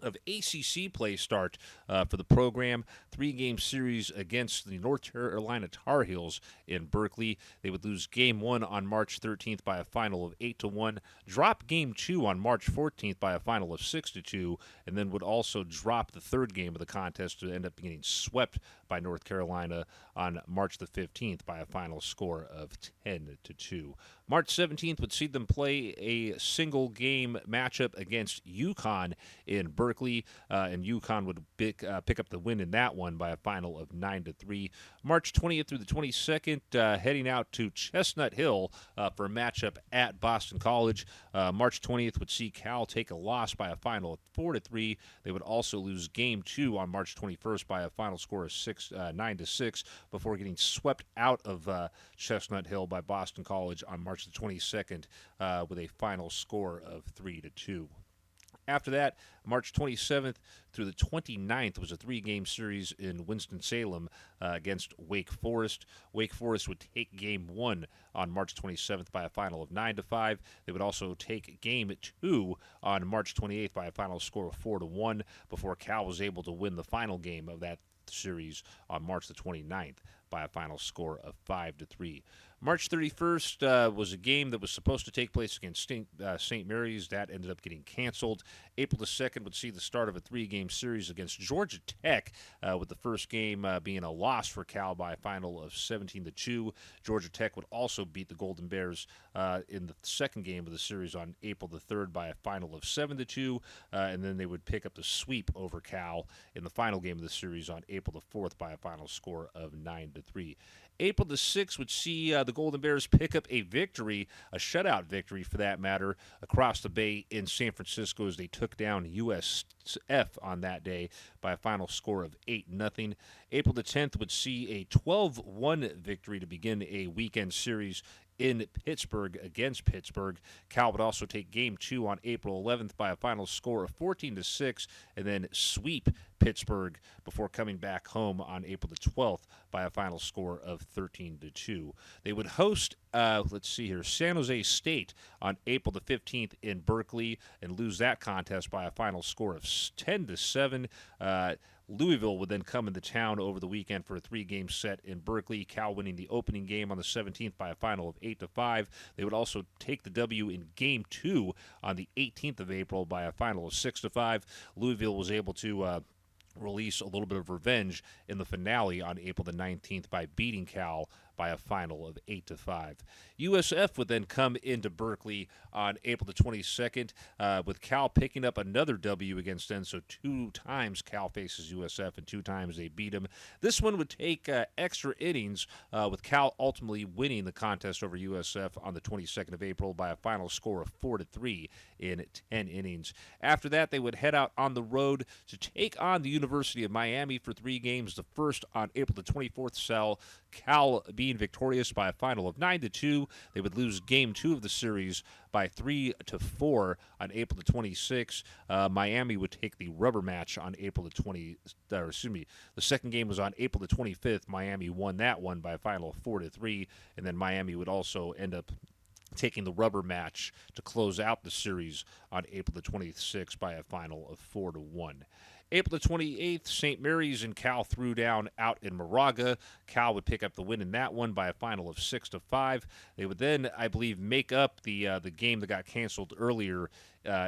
of ACC play start for the program. 3-game series against the North Carolina Tar Heels in Berkeley. They would lose Game 1 on March 13th by a final of 8-1, drop Game 2 on March 14th by a final of 6-2, and then would also drop the third game of the contest to end up getting swept by North Carolina on March the 15th by a final score of 10-2. March 17th would see them play a single game matchup against UConn in Berkeley, and UConn would pick up the win in that one by a final of 9-3. March 20th through the 22nd, heading out to Chestnut Hill for a matchup at Boston College. March 20th would see Cal take a loss by a final of 4-3. They would also lose Game 2 on March 21st by a final score of 9-6 before getting swept out of Chestnut Hill by Boston College on March the 22nd with a final score of 3-2. After that, March 27th through the 29th was a 3-game series in Winston-Salem against Wake Forest. Wake Forest would take Game 1 on March 27th by a final of 9-5. They would also take Game 2 on March 28th by a final score of 4-1 before Cal was able to win the final game of that series on March the 29th by a final score of 5-3. March 31st was a game that was supposed to take place against St. Mary's. That ended up getting canceled. April the 2nd would see the start of a 3-game series against Georgia Tech, with the first game being a loss for Cal by a final of 17-2. Georgia Tech would also beat the Golden Bears in the second game of the series on April the 3rd by a final of 7-2, and then they would pick up the sweep over Cal in the final game of the series on April the 4th by a final score of 9-3. April the 6th would see the Golden Bears pick up a victory, a shutout victory for that matter, across the bay in San Francisco as they took down USF on that day by a final score of 8-0. April the 10th would see a 12-1 victory to begin a weekend series in Pittsburgh against Pittsburgh. Cal would also take Game 2 on April 11th by a final score of 14-6 and then sweep Pittsburgh before coming back home on April the 12th by a final score of 13-2. They would host, San Jose State on April the 15th in Berkeley and lose that contest by a final score of 10-7. Louisville would then come into town over the weekend for a 3-game set in Berkeley. Cal winning the opening game on the 17th by a final of 8-5. They would also take the W in Game 2 on the 18th of April by a final of 6-5. Louisville was able to release a little bit of revenge in the finale on April the 19th by beating Cal by a final of 8-5. USF would then come into Berkeley on April the 22nd, with Cal picking up another W against them. So 2 times Cal faces USF and 2 times they beat them. This one would take extra innings, with Cal ultimately winning the contest over USF on the 22nd of April by a final score of 4-3 in 10 innings. After that, they would head out on the road to take on the University of Miami for 3 games. The first on April the 24th, Cal being victorious by a final of 9-2. They would lose Game 2 of the series by 3-4 on April the 26th. Miami would take the rubber match on April the the second game was on April the 25th. Miami won that one by a final of 4-3, and then Miami would also end up taking the rubber match to close out the series on April the 26th by a final of 4-1. April the 28th, St. Mary's and Cal threw down out in Moraga. Cal would pick up the win in that one by a final of 6-5. They would then, I believe, make up the game that got canceled earlier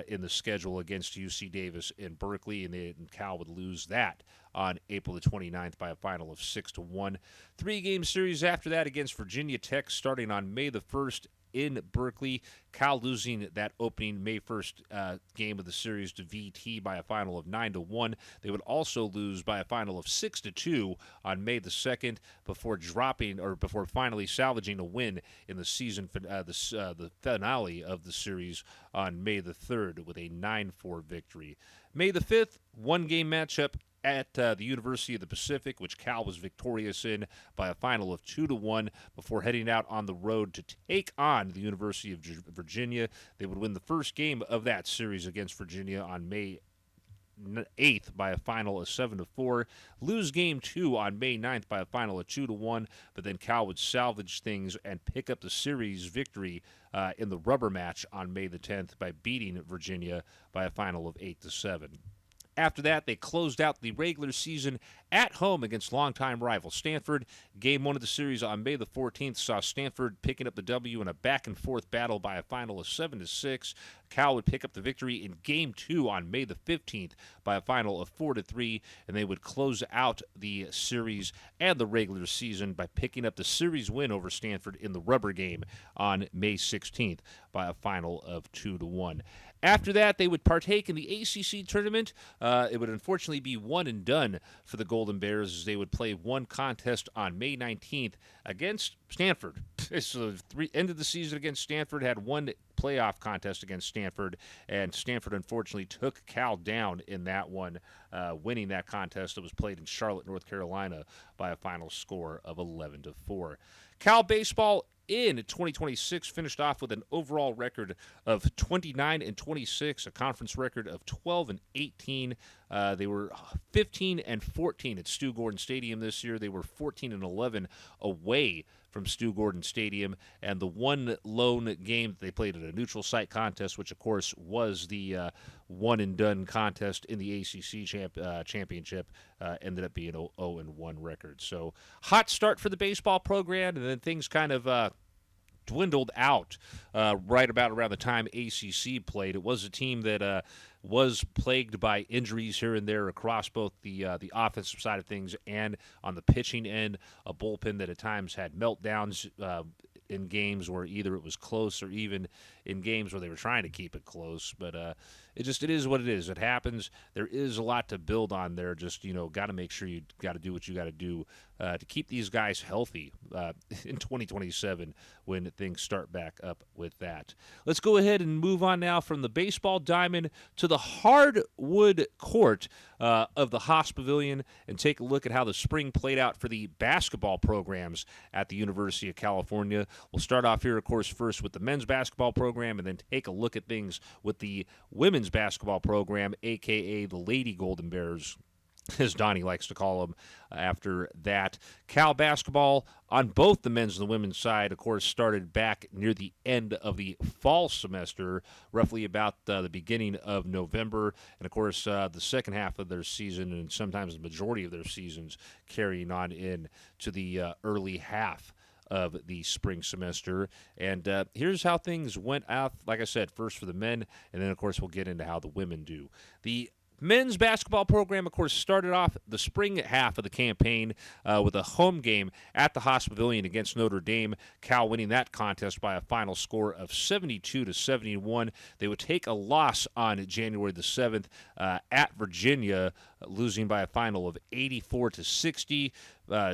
in the schedule against UC Davis in Berkeley, and Cal would lose that on April the 29th by a final of 6-1. 3-game series after that against Virginia Tech starting on May the 1st in Berkeley. Cal losing that opening May 1st game of the series to VT by a final of 9-1. They would also lose by a final of 6-2 on May the 2nd before finally salvaging a win in the season, the finale of the series on May the 3rd with a 9-4 victory. May the 5th, 1-game matchup at the University of the Pacific, which Cal was victorious in by a final of 2-1 before heading out on the road to take on the University of Virginia. They would win the first game of that series against Virginia on May 8th by a final of 7-4, lose Game 2 on May 9th by a final of 2-1, but then Cal would salvage things and pick up the series victory in the rubber match on May the 10th by beating Virginia by a final of 8-7. After that, they closed out the regular season at home against longtime rival Stanford. Game 1 of the series on May the 14th saw Stanford picking up the W in a back-and-forth battle by a final of 7-6. Cal would pick up the victory in Game 2 on May the 15th by a final of 4-3, and they would close out the series and the regular season by picking up the series win over Stanford in the rubber game on May 16th by a final of 2-1. After that, they would partake in the ACC tournament. It would unfortunately be one and done for the Golden Bears as they would play one contest on May 19th against Stanford. So end of the season against Stanford, had one playoff contest against Stanford, and Stanford unfortunately took Cal down in that one, winning that contest that was played in Charlotte, North Carolina by a final score of 11-4. Cal baseball in 2026 finished off with an overall record of 29-26, a conference record of 12-18. They were 15-14 at Stu Gordon Stadium this year. They were 14-11 away from Stu Gordon Stadium, and the one lone game that they played at a neutral site contest, which of course was the one and done contest in the ACC championship, ended up being an 0-1 record. So hot start for the baseball program, and then things kind of dwindled out right about around the time ACC played. It was a team that was plagued by injuries here and there across both the offensive side of things and on the pitching end, a bullpen that at times had meltdowns in games where either it was close or even in games where they were trying to keep it close. But it is what it is. It happens. There is a lot to build on there. Just, got to make sure you got to do what you got to do to keep these guys healthy in 2027 when things start back up with that. Let's go ahead and move on now from the baseball diamond to the hardwood court of the Haas Pavilion and take a look at how the spring played out for the basketball programs at the University of California. We'll start off here, of course, first with the men's basketball program and then take a look at things with the women's basketball program, a.k.a. the Lady Golden Bears, as Donnie likes to call them. After that, Cal basketball on both the men's and the women's side, of course, started back near the end of the fall semester, roughly about the beginning of November, and of course the second half of their season and sometimes the majority of their seasons carrying on in to the early half of the spring semester. And here's how things went out, like I said, first for the men, and then, of course, we'll get into how the women do. The men's basketball program, of course, started off the spring half of the campaign with a home game at the Haas Pavilion against Notre Dame. Cal winning that contest by a final score of 72-71. They would take a loss on January the 7th at Virginia, losing by a final of 84-60.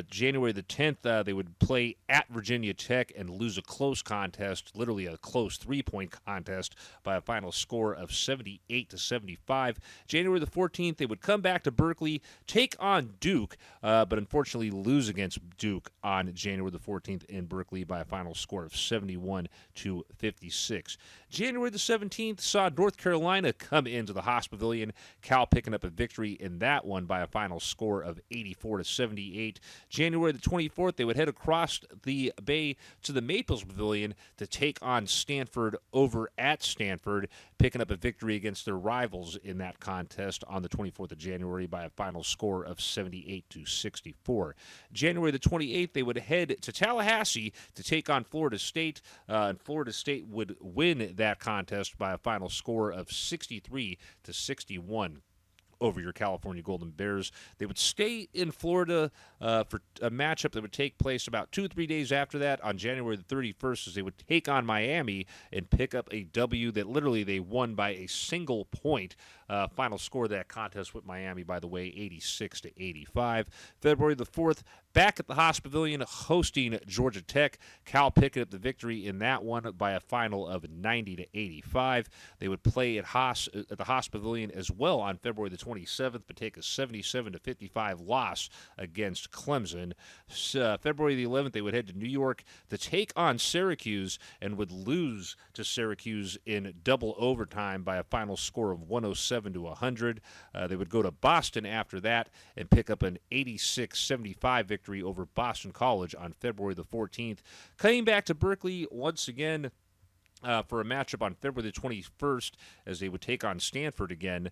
January the 10th, they would play at Virginia Tech and lose a close contest, literally a close three-point contest, by a final score of 78-75. January the 14th, they would come back to Berkeley, take on Duke, but unfortunately lose against Duke on January the 14th in Berkeley by a final score of 71-56. January the 17th saw North Carolina come into the Haas Pavilion, Cal picking up a victory in that one by a final score of 84-78. January the 24th, they would head across the bay to the Maples Pavilion to take on Stanford over at Stanford, picking up a victory against their rivals in that contest on the 24th of January by a final score of 78-64. January the 28th, they would head to Tallahassee to take on Florida State, and Florida State would win that contest by a final score of 63-61. Over your California Golden Bears. They would stay in Florida for a matchup that would take place about 2-3 days after that on January the 31st, as they would take on Miami and pick up a W that literally they won by a single point. Final score of that contest with Miami, by the way, 86-85. February the 4th, back at the Haas Pavilion hosting Georgia Tech. Cal picking up the victory in that one by a final of 90-85. They would play at the Haas Pavilion as well on February the 27th, but take a 77-55 loss against Clemson. February the 11th, they would head to New York to take on Syracuse and would lose to Syracuse in double overtime by a final score of 107-100. They would go to Boston after that and pick up an 86-75 victory over Boston College on February the 14th. Coming back to Berkeley once again for a matchup on February the 21st as they would take on Stanford again,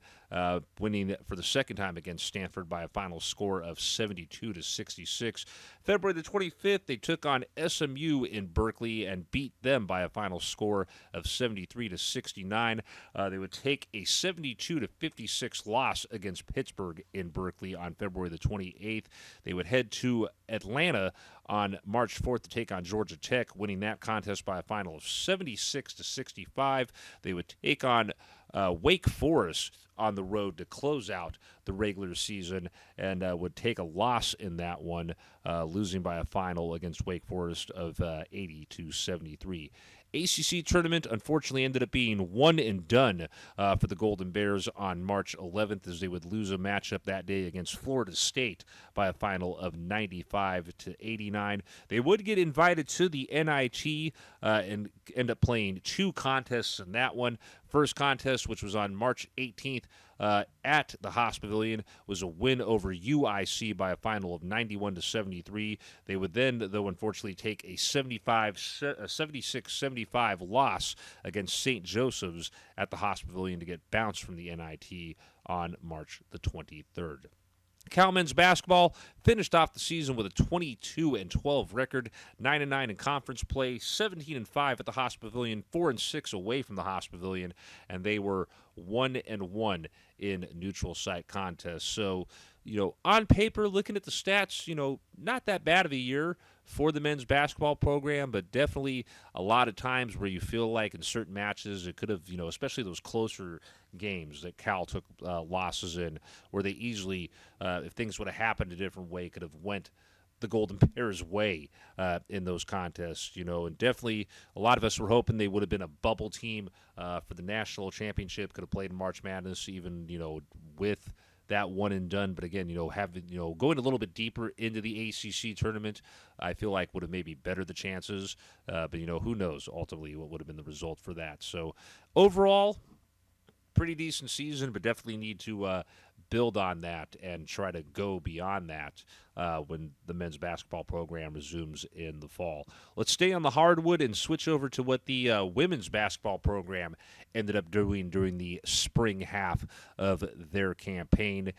winning for the second time against Stanford by a final score of 72-66. February the 25th, they took on SMU in Berkeley and beat them by a final score of 73-69. They would take a 72-56 loss against Pittsburgh in Berkeley on February the 28th. They would head to Atlanta on March 4th to take on Georgia Tech, winning that contest by a final of 76-65. They would take on Wake Forest on the road to close out the regular season and would take a loss in that one, losing by a final against Wake Forest of 80-73. ACC tournament unfortunately ended up being one and done for the Golden Bears on March 11th as they would lose a matchup that day against Florida State by a final of 95-89. They would get invited to the NIT and end up playing two contests in that one. First contest, which was on March 18th at the Haas Pavilion, was a win over UIC by a final of 91-73. They would then, though, unfortunately take a 76-75 loss against St. Joseph's at the Haas Pavilion to get bounced from the NIT on March the 23rd. Cal men's basketball finished off the season with a 22-12 record, 9-9 in conference play, 17-5 at the Haas Pavilion, 4-6 away from the Haas Pavilion, and they were 1-1 in neutral site contests. So, on paper, looking at the stats, not that bad of a year for the men's basketball program, but definitely a lot of times where you feel like in certain matches it could have, especially those closer games that Cal took losses in, where they easily, if things would have happened a different way, could have went the Golden Bears' way in those contests, and definitely a lot of us were hoping they would have been a bubble team for the national championship, could have played in March Madness even, with that one and done. But again, going a little bit deeper into the ACC tournament, I feel like would have maybe bettered the chances. But who knows ultimately what would have been the result for that. So overall, pretty decent season, but definitely need to build on that and try to go beyond that when the men's basketball program resumes in the fall. Let's stay on the hardwood and switch over to what the women's basketball program ended up doing during the spring half of their campaign.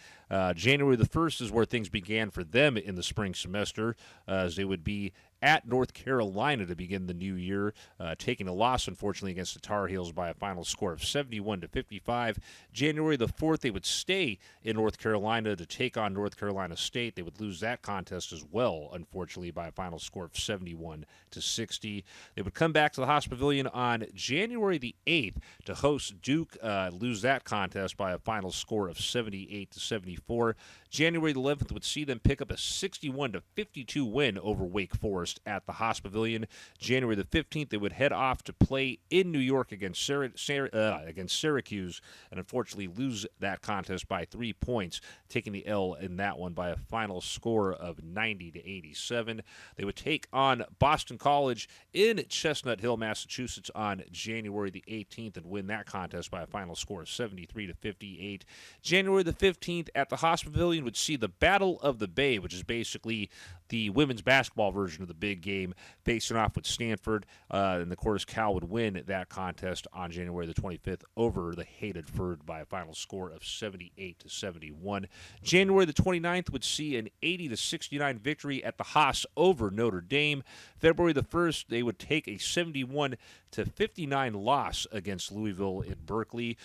January the 1st is where things began for them in the spring semester, as they would be at North Carolina to begin the new year, taking a loss, unfortunately, against the Tar Heels by a final score of 71-55. January the 4th, they would stay in North Carolina to take on North Carolina State. They would lose that contest as well, unfortunately, by a final score of 71-60. They would come back to the Haas Pavilion on January the 8th to host Duke, lose that contest by a final score of 78-74. January the 11th would see them pick up a 61-52 win over Wake Forest at the Haas Pavilion. January the 15th, they would head off to play in New York against Syracuse, and unfortunately lose that contest by 3 points, taking the L in that one by a final score of 90-87. They would take on Boston College in Chestnut Hill, Massachusetts on January the 18th and win that contest by a final score of 73-58. January the 15th at the Haas Pavilion would see the Battle of the Bay, which is basically the women's basketball version of the big game, facing off with Stanford. And of course, Cal would win that contest on January the 25th over the Hated-Ford by a final score of 78-71. January the 29th would see an 80-69 victory at the Haas over Notre Dame. February the 1st, they would take a 71-59 loss against Louisville in Berkeley,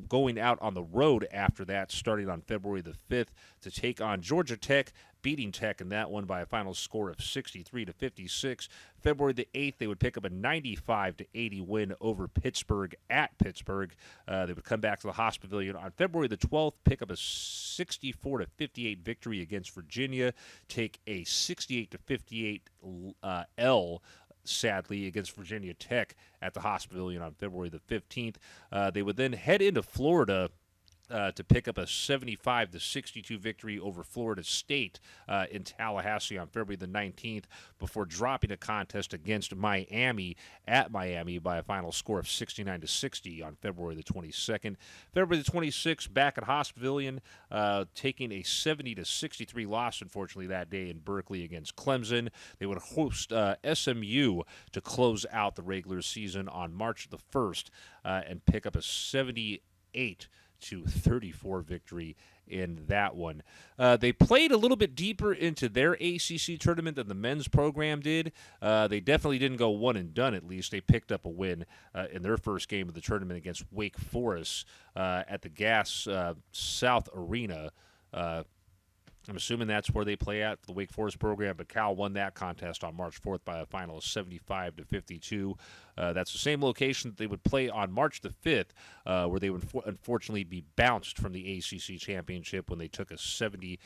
going out on the road after that, starting on February the 5th to take on Georgia Tech, beating Tech in that one by a final score of 63-56. February the 8th, they would pick up a 95-80 win over Pittsburgh at Pittsburgh. They would come back to the Haas Pavilion on February the 12th, pick up a 64-58 victory against Virginia, take a 68-58 L, sadly, against Virginia Tech at the Haas Pavilion on February the 15th. They would then head into Florida to pick up a 75-62 victory over Florida State in Tallahassee on February the 19th before dropping a contest against Miami at Miami by a final score of 69-60 on February the 22nd. February the 26th, back at Hoss Pavilion, taking a 70-63 loss, unfortunately, that day in Berkeley against Clemson. They would host SMU to close out the regular season on March the 1st and pick up a 78-34 victory in that one. They played a little bit deeper into their ACC tournament than the men's program did. They definitely didn't go one and done, at least. They picked up a win in their first game of the tournament against Wake Forest at the Gas South Arena. I'm assuming that's where they play at, the Wake Forest program, but Cal won that contest on March 4th by a final of 75-52. That's the same location that they would play on March the 5th, where they would unfortunately be bounced from the ACC championship when they took a 70-59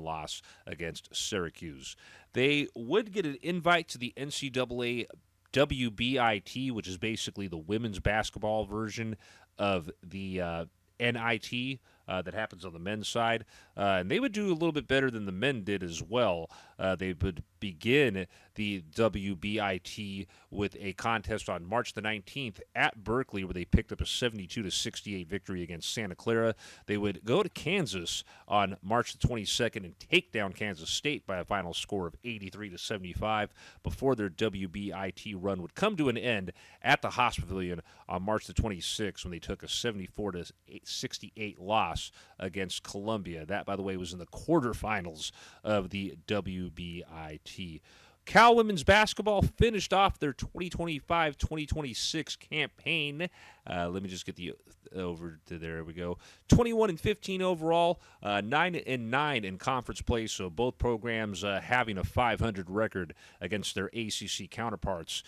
loss against Syracuse. They would get an invite to the NCAA WBIT, which is basically the women's basketball version of the NIT that happens on the men's side, and they would do a little bit better than the men did as well. They would begin the WBIT with a contest on March the 19th at Berkeley, where they picked up a 72-68 victory against Santa Clara. They would go to Kansas on March the 22nd and take down Kansas State by a final score of 83-75 before their WBIT run would come to an end at the Hoss Pavilion on March the 26th when they took a 74-68 loss against Columbia. That, by the way, was in the quarterfinals of the WBIT. Cal women's basketball finished off their 2025-2026 campaign. Let me just get the over to there we go. 21-15 overall, 9-9 in conference play. So both programs having a 500 record against their ACC counterparts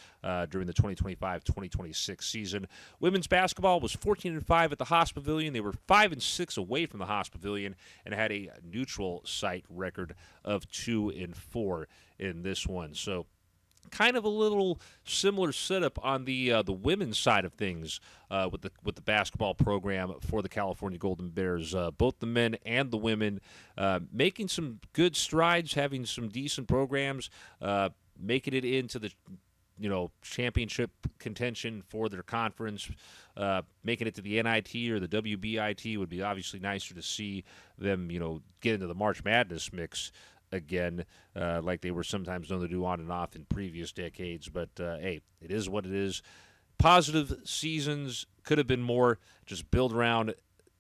during the 2025-2026 season. Women's basketball was 14-5 at the Hoss Pavilion. They were 5-6 away from the Hoss Pavilion and had a neutral site record of 2-4 in this one. So kind of a little similar setup on the women's side of things with the basketball program for the California Golden Bears. Both the men and the women making some good strides, having some decent programs, making it into the championship contention for their conference. Making it to the NIT or the WBIT would be obviously nicer to see them, get into the March Madness mix again, like they were sometimes known to do on and off in previous decades. But, hey, it is what it is. Positive seasons could have been more. Just build around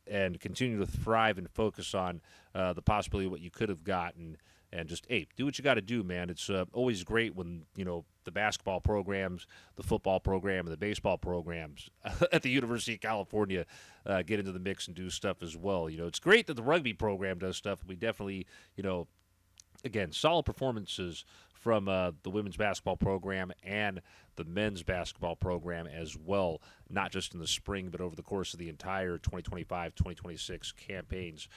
and continue to thrive and focus on the possibility of what you could have gotten. And just, hey, do what you got to do, man. It's always great when, the basketball programs, the football program, and the baseball programs at the University of California get into the mix and do stuff as well. It's great that the rugby program does stuff. We definitely, again, solid performances from the women's basketball program and the men's basketball program as well, not just in the spring, but over the course of the entire 2025-2026 campaigns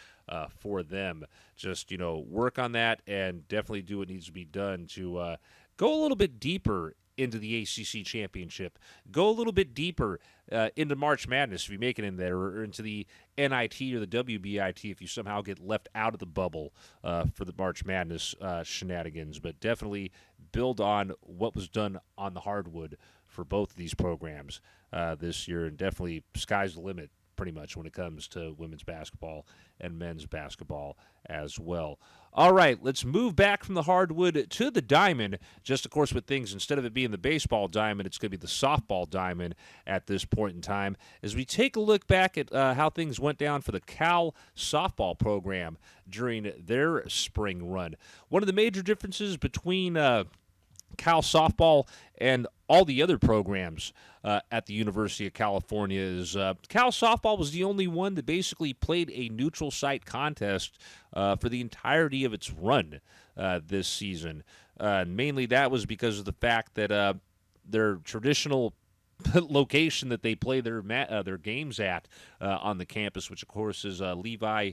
for them. Just, work on that and definitely do what needs to be done to go a little bit deeper into the ACC championship. Go a little bit deeper into March Madness if you make it in there, or into the NIT or the WBIT if you somehow get left out of the bubble for the March Madness shenanigans. But definitely build on what was done on the hardwood for both of these programs this year, and definitely sky's the limit pretty much when it comes to women's basketball and men's basketball as well. All right, let's move back from the hardwood to the diamond. Just, of course, with things, instead of it being the baseball diamond, it's going to be the softball diamond at this point in time. As we take a look back at how things went down for the Cal softball program during their spring run. One of the major differences between Cal softball and all the other programs at the University of California is Cal softball was the only one that basically played a neutral site contest for the entirety of its run this season. Mainly that was because of the fact that their traditional location that they play their games at on the campus, which of course is Levi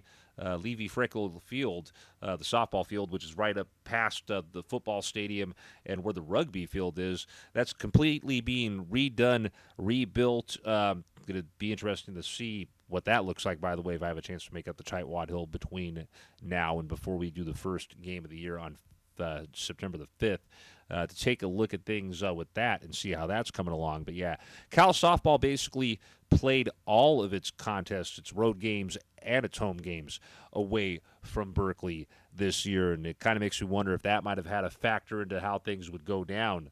Freckle Field, the softball field, which is right up past the football stadium and where the rugby field is. That's completely being redone, rebuilt. Going to be interesting to see what that looks like, by the way, if I have a chance to make up the Tightwad Hill between now and before we do the first game of the year on September the 5th, to take a look at things with that and see how that's coming along. But yeah, Cal softball basically played all of its contests, its road games, and its home games away from Berkeley this year, and it kind of makes me wonder if that might have had a factor into how things would go down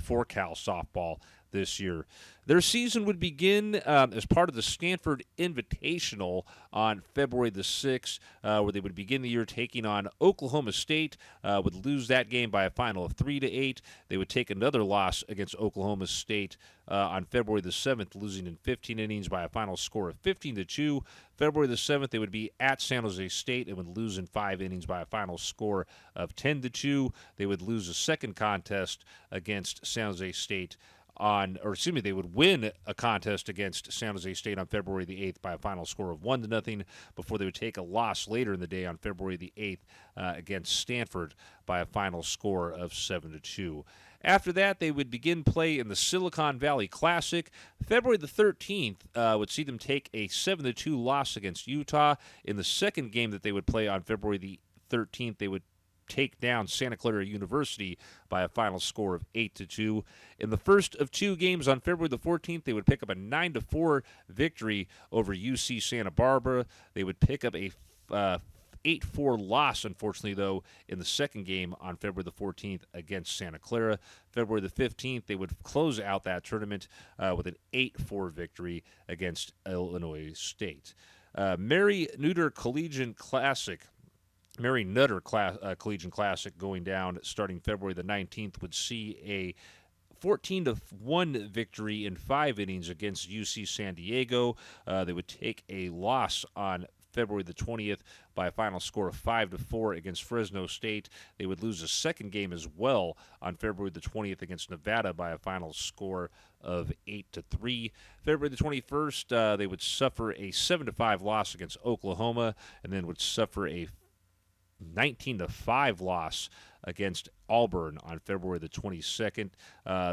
for Cal softball this year. Their season would begin as part of the Stanford Invitational on February the 6th, where they would begin the year taking on Oklahoma State, would lose that game by a final of 3-8. They would take another loss against Oklahoma State on February the 7th, losing in 15 innings by a final score of 15-2. February the 7th, they would be at San Jose State and would lose in 5 innings by a final score of 10-2. They would lose a second contest against San Jose State they would win a contest against San Jose State on February the 8th by a final score of 1-0 before they would take a loss later in the day on February the 8th against Stanford by a final score of 7-2. After that, they would begin play in the Silicon Valley Classic. February the 13th would see them take a 7-2 loss against Utah. In the second game that they would play on February the 13th, they would take down Santa Clara University by a final score of 8-2. In the first of 2 games on February the 14th, they would pick up a 9-4 victory over UC Santa Barbara. They would pick up a 8-4 loss, unfortunately, though, in the second game on February the 14th against Santa Clara. February the 15th, they would close out that tournament with an 8-4 victory against Illinois State. Mary Nutter Collegiate Classic going down starting February the 19th would see a 14-1 victory in 5 innings against UC San Diego. They would take a loss on February the 20th by a final score of 5-4 against Fresno State. They would lose a second game as well on February the 20th against Nevada by a final score of 8-3. February the 21st, they would suffer a 7-5 loss against Oklahoma, and then would suffer a 19-5 loss against Auburn on February the 22nd.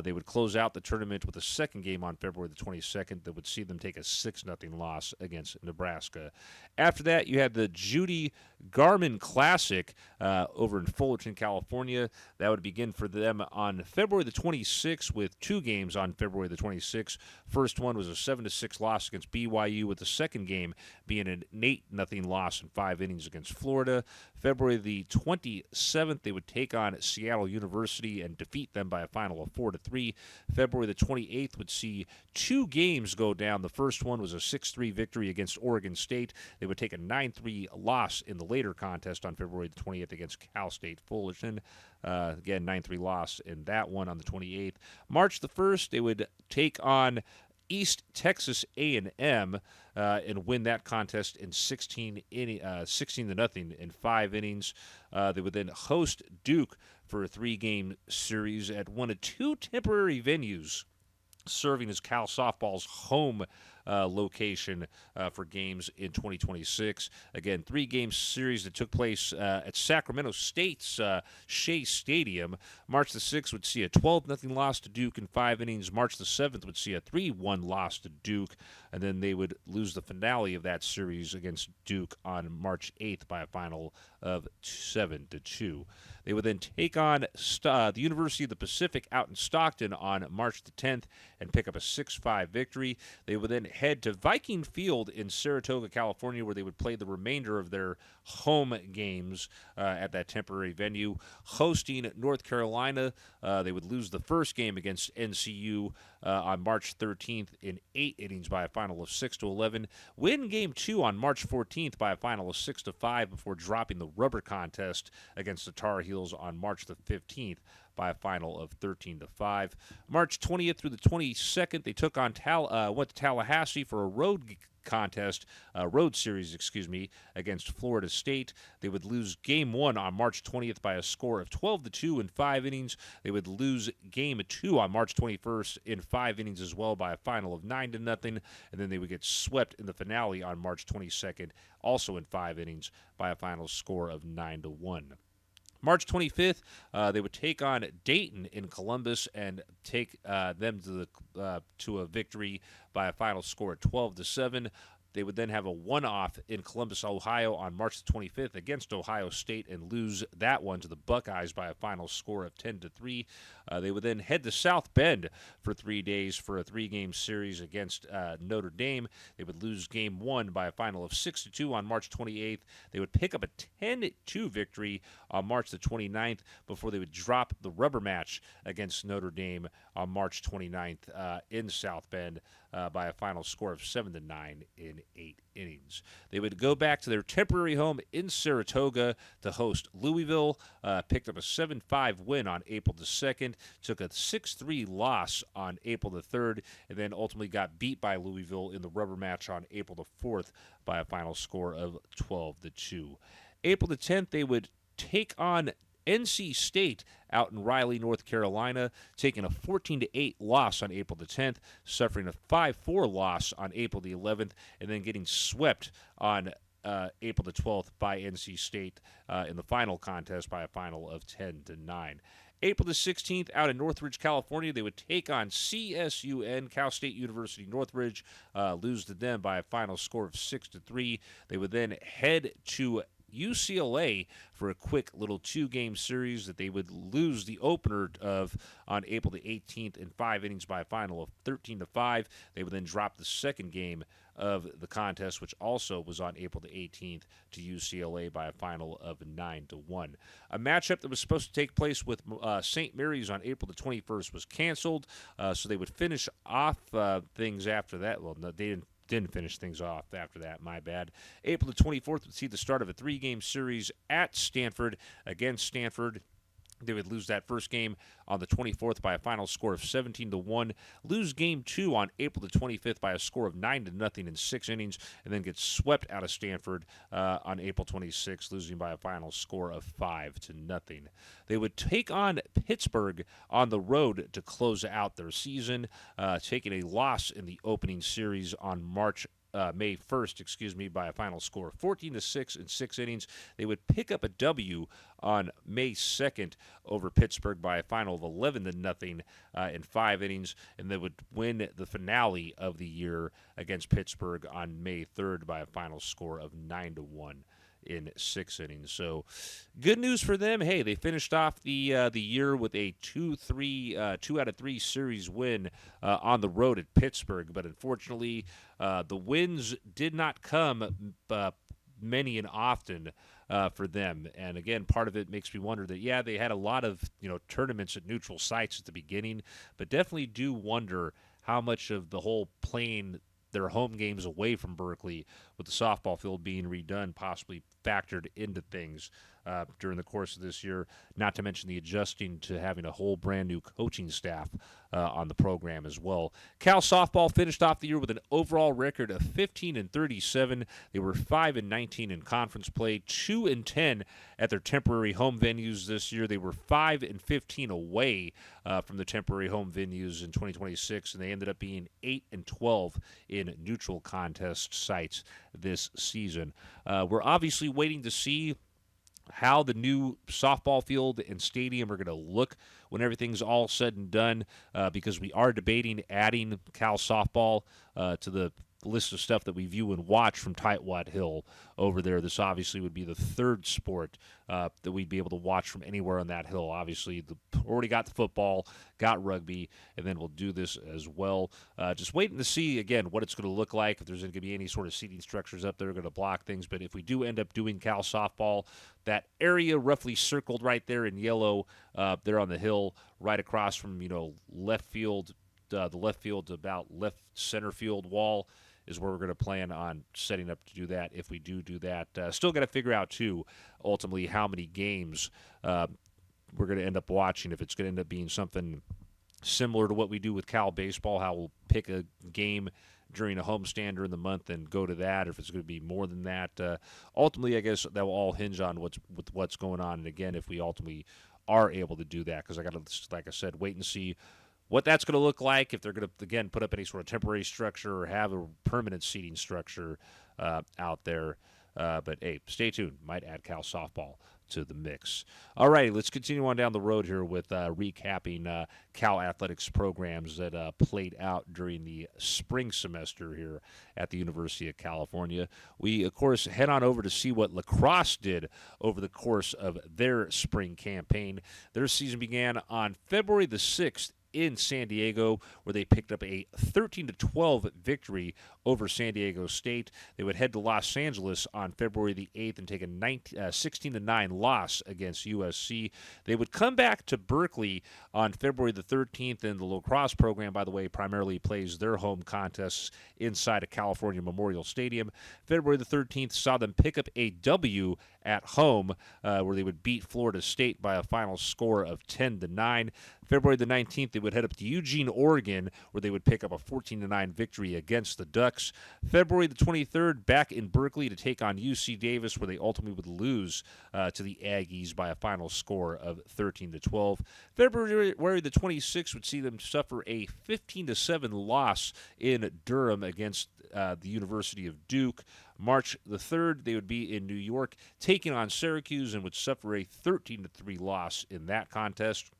They would close out the tournament with a second game on February the 22nd that would see them take a 6-0 loss against Nebraska. After that, you had the Judy Garmin Classic over in Fullerton, California. That would begin for them on February the 26th with 2 games on February the 26th. First one was a 7-6 loss against BYU, with the second game being an 8-0 loss in 5 innings against Florida. February the 27th, they would take on Seattle University and defeat them by a final of 4-3. February the 28th would see 2 games go down. The first one was a 6-3 victory against Oregon State. They would take a 9-3 loss in the later contest on February the 20th against Cal State Fullerton. Again, 9-3 loss in that one on the 28th. March the 1st, they would take on East Texas A&M and win that contest in 16-0 in 5 innings. They would then host Duke for a 3-game series at one of 2 temporary venues serving as Cal softball's home location for games in 2026. Again, 3-game series that took place at Sacramento State's Shea Stadium. March the 6th would see a 12-0 loss to Duke in 5 innings. March the 7th would see a 3-1 loss to Duke, and then they would lose the finale of that series against Duke on March 8th by a final of 7-2. They would then take on the University of the Pacific out in Stockton on March the 10th and pick up a 6-5 victory. They would then head to Viking Field in Saratoga, California, where they would play the remainder of their home games at that temporary venue. Hosting North Carolina, they would lose the first game against NCU on March 13th in 8 innings by a final of 6-11. Win Game 2 on March 14th by a final of 6-5 before dropping the rubber contest against the Tar Heels on March the 15th by a final of 13-5. March 20th through the 22nd, they took on went to Tallahassee for a road series, against Florida State. They would lose Game 1 on March 20th by a score of 12-2 in 5 innings. They would lose Game 2 on March 21st in 5 innings as well by a final of 9-0, and then they would get swept in the finale on March 22nd, also in 5 innings by a final score of 9-1. March 25th, they would take on Dayton in Columbus and take them to a victory by a final score of 12-7. They would then have a one-off in Columbus, Ohio on March the 25th against Ohio State and lose that one to the Buckeyes by a final score of 10-3. They would then head to South Bend for 3 days for a 3-game series against Notre Dame. They would lose game 1 by a final of 6-2 on March 28th. They would pick up a 10-2 victory on March the 29th before they would drop the rubber match against Notre Dame on March 29th in South Bend by a final score of 7-9 in 8 innings. They would go back to their temporary home in Saratoga to host Louisville, picked up a 7-5 win on April the 2nd, took a 6-3 loss on April the 3rd, and then ultimately got beat by Louisville in the rubber match on April the 4th by a final score of 12-2. April the 10th, they would take on NC State out in Raleigh, North Carolina, taking a 14-8 loss on April the 10th, suffering a 5-4 loss on April the 11th, and then getting swept on April the 12th by NC State in the final contest by a final of 10-9. April the 16th, out in Northridge, California, they would take on CSUN, Cal State University Northridge, lose to them by a final score of 6-3. They would then head to UCLA for a quick little 2-game series that they would lose the opener of on April the 18th in 5 innings by a final of 13-5. They would then drop the second game of the contest, which also was on April the 18th, to UCLA by a final of 9-1. A matchup that was supposed to take place with St. Mary's on April the 21st was canceled, so they would finish off things after that. Well, no, they didn't finish things off after that, my bad. April the 24th would see the start of a 3-game series at Stanford against Stanford. They would lose that first game on the 24th by a final score of 17-1, lose game 2 on April the 25th by a score of 9-0 in 6 innings, and then get swept out of Stanford on April 26th, losing by a final score of 5-0. They would take on Pittsburgh on the road to close out their season, taking a loss in the opening series on May 1st, by a final score of 14-6 in 6 innings. They would pick up a W on May 2nd over Pittsburgh by a final of 11-0 in 5 innings, and they would win the finale of the year against Pittsburgh on May 3rd by a final score of 9-1 in 6 innings. So good news for them. Hey, they finished off the year with a 2 out of 3 series win on the road at Pittsburgh, but unfortunately the wins did not come many and often for them. And again, part of it makes me wonder that they had a lot of tournaments at neutral sites at the beginning, but definitely do wonder how much of the whole playing their home games away from Berkeley with the softball field being redone possibly factored into things during the course of this year, not to mention the adjusting to having a whole brand new coaching staff on the program as well. Cal softball finished off the year with an overall record of 15-37. They were 5-19 in conference play, 2-10 at their temporary home venues this year. They were 5-15 away from the temporary home venues in 2026, and they ended up being 8-12 in neutral contest sites this season. We're obviously waiting to see how the new softball field and stadium are going to look when everything's all said and done, because we are debating adding Cal softball to the list of stuff that we view and watch from Tightwad Hill over there. This obviously would be the third sport that we'd be able to watch from anywhere on that hill. Obviously, already got the football, got rugby, and then we'll do this as well. Just waiting to see, again, what it's going to look like, if there's going to be any sort of seating structures up there going to block things. But if we do end up doing Cal softball, that area roughly circled right there in yellow there on the hill, right across from, left field, the left field to about left center field wall, is where we're going to plan on setting up to do that if we do that. Still got to figure out, too, ultimately how many games we're going to end up watching, if it's going to end up being something similar to what we do with Cal baseball, how we'll pick a game during a homestand during the month and go to that, or if it's going to be more than that. Ultimately, I guess that will all hinge on what's going on, and again, if we ultimately are able to do that, because I got to, like I said, wait and see what that's going to look like, if they're going to, again, put up any sort of temporary structure or have a permanent seating structure out there. But, hey, stay tuned. Might add Cal softball to the mix. All right, let's continue on down the road here with recapping Cal Athletics programs that played out during the spring semester here at the University of California. We, of course, head on over to see what Lacrosse did over the course of their spring campaign. Their season began on February the 6th in San Diego, where they picked up a 13-12 victory over San Diego State. They would head to Los Angeles on February the 8th and take a 16-9 loss against USC. They would come back to Berkeley on February the 13th, and the lacrosse program, by the way, primarily plays their home contests inside of California Memorial Stadium. February the 13th saw them pick up a W at home, where they would beat Florida State by a final score of 10-9. February the 19th, they would head up to Eugene, Oregon, where they would pick up a 14-9 victory against the Ducks. February the 23rd, back in Berkeley to take on UC Davis, where they ultimately would lose to the Aggies by a final score of 13-12. February the 26th would see them suffer a 15-7 loss in Durham against the University of Duke. March the 3rd, they would be in New York taking on Syracuse and would suffer a 13-3 loss in that contest.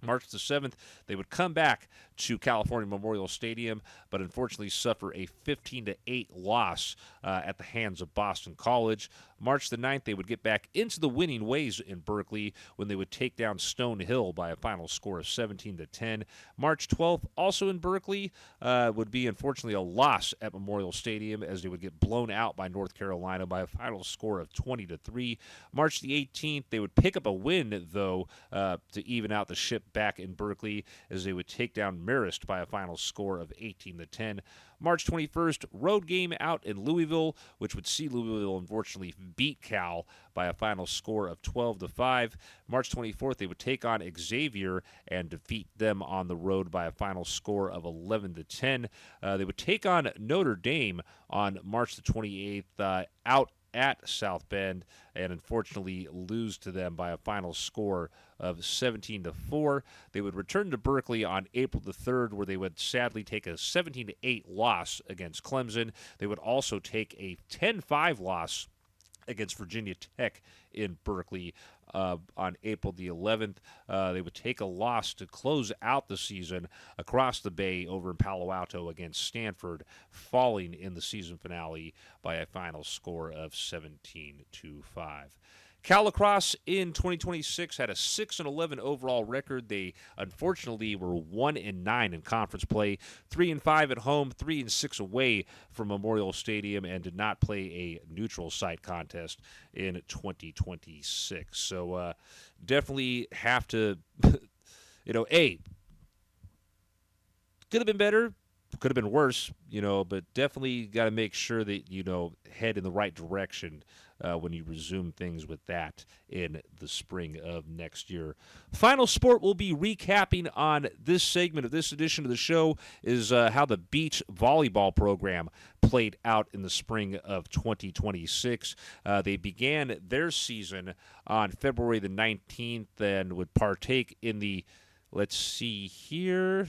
March the 7th, they would come back to California Memorial Stadium, but unfortunately suffer a 15-8 loss at the hands of Boston College. March the 9th, they would get back into the winning ways in Berkeley when they would take down Stonehill by a final score of 17-10. March 12th, also in Berkeley, would be unfortunately a loss at Memorial Stadium as they would get blown out by North Carolina by a final score of 20-3. March the 18th, they would pick up a win, though, to even out the ship back in Berkeley as they would take down Marist by a final score of 18-10. March 21st, road game out in Louisville, which would see Louisville unfortunately beat Cal by a final score of 12-5. March 24th, they would take on Xavier and defeat them on the road by a final score of 11-10. They would take on Notre Dame on March the 28th out at South Bend and unfortunately lose to them by a final score of 17-4. They would return to Berkeley on April the 3rd, where they would sadly take a 17-8 loss against Clemson. They would also take a 10-5 loss against Virginia Tech in Berkeley on April the 11th. They would take a loss to close out the season across the bay over in Palo Alto against Stanford, falling in the season finale by a final score of 17-5. Cal Lacrosse in 2026 had a 6-11 overall record. They unfortunately were 1-9 in conference play, 3-5 at home, 3-6 away from Memorial Stadium, and did not play a neutral site contest in 2026. So definitely have to, could have been better. Could have been worse, but definitely got to make sure that, head in the right direction when you resume things with that in the spring of next year. Final sport we'll be recapping on this segment of this edition of the show is how the Beach Volleyball program played out in the spring of 2026. They began their season on February the 19th and would partake in the, let's see here,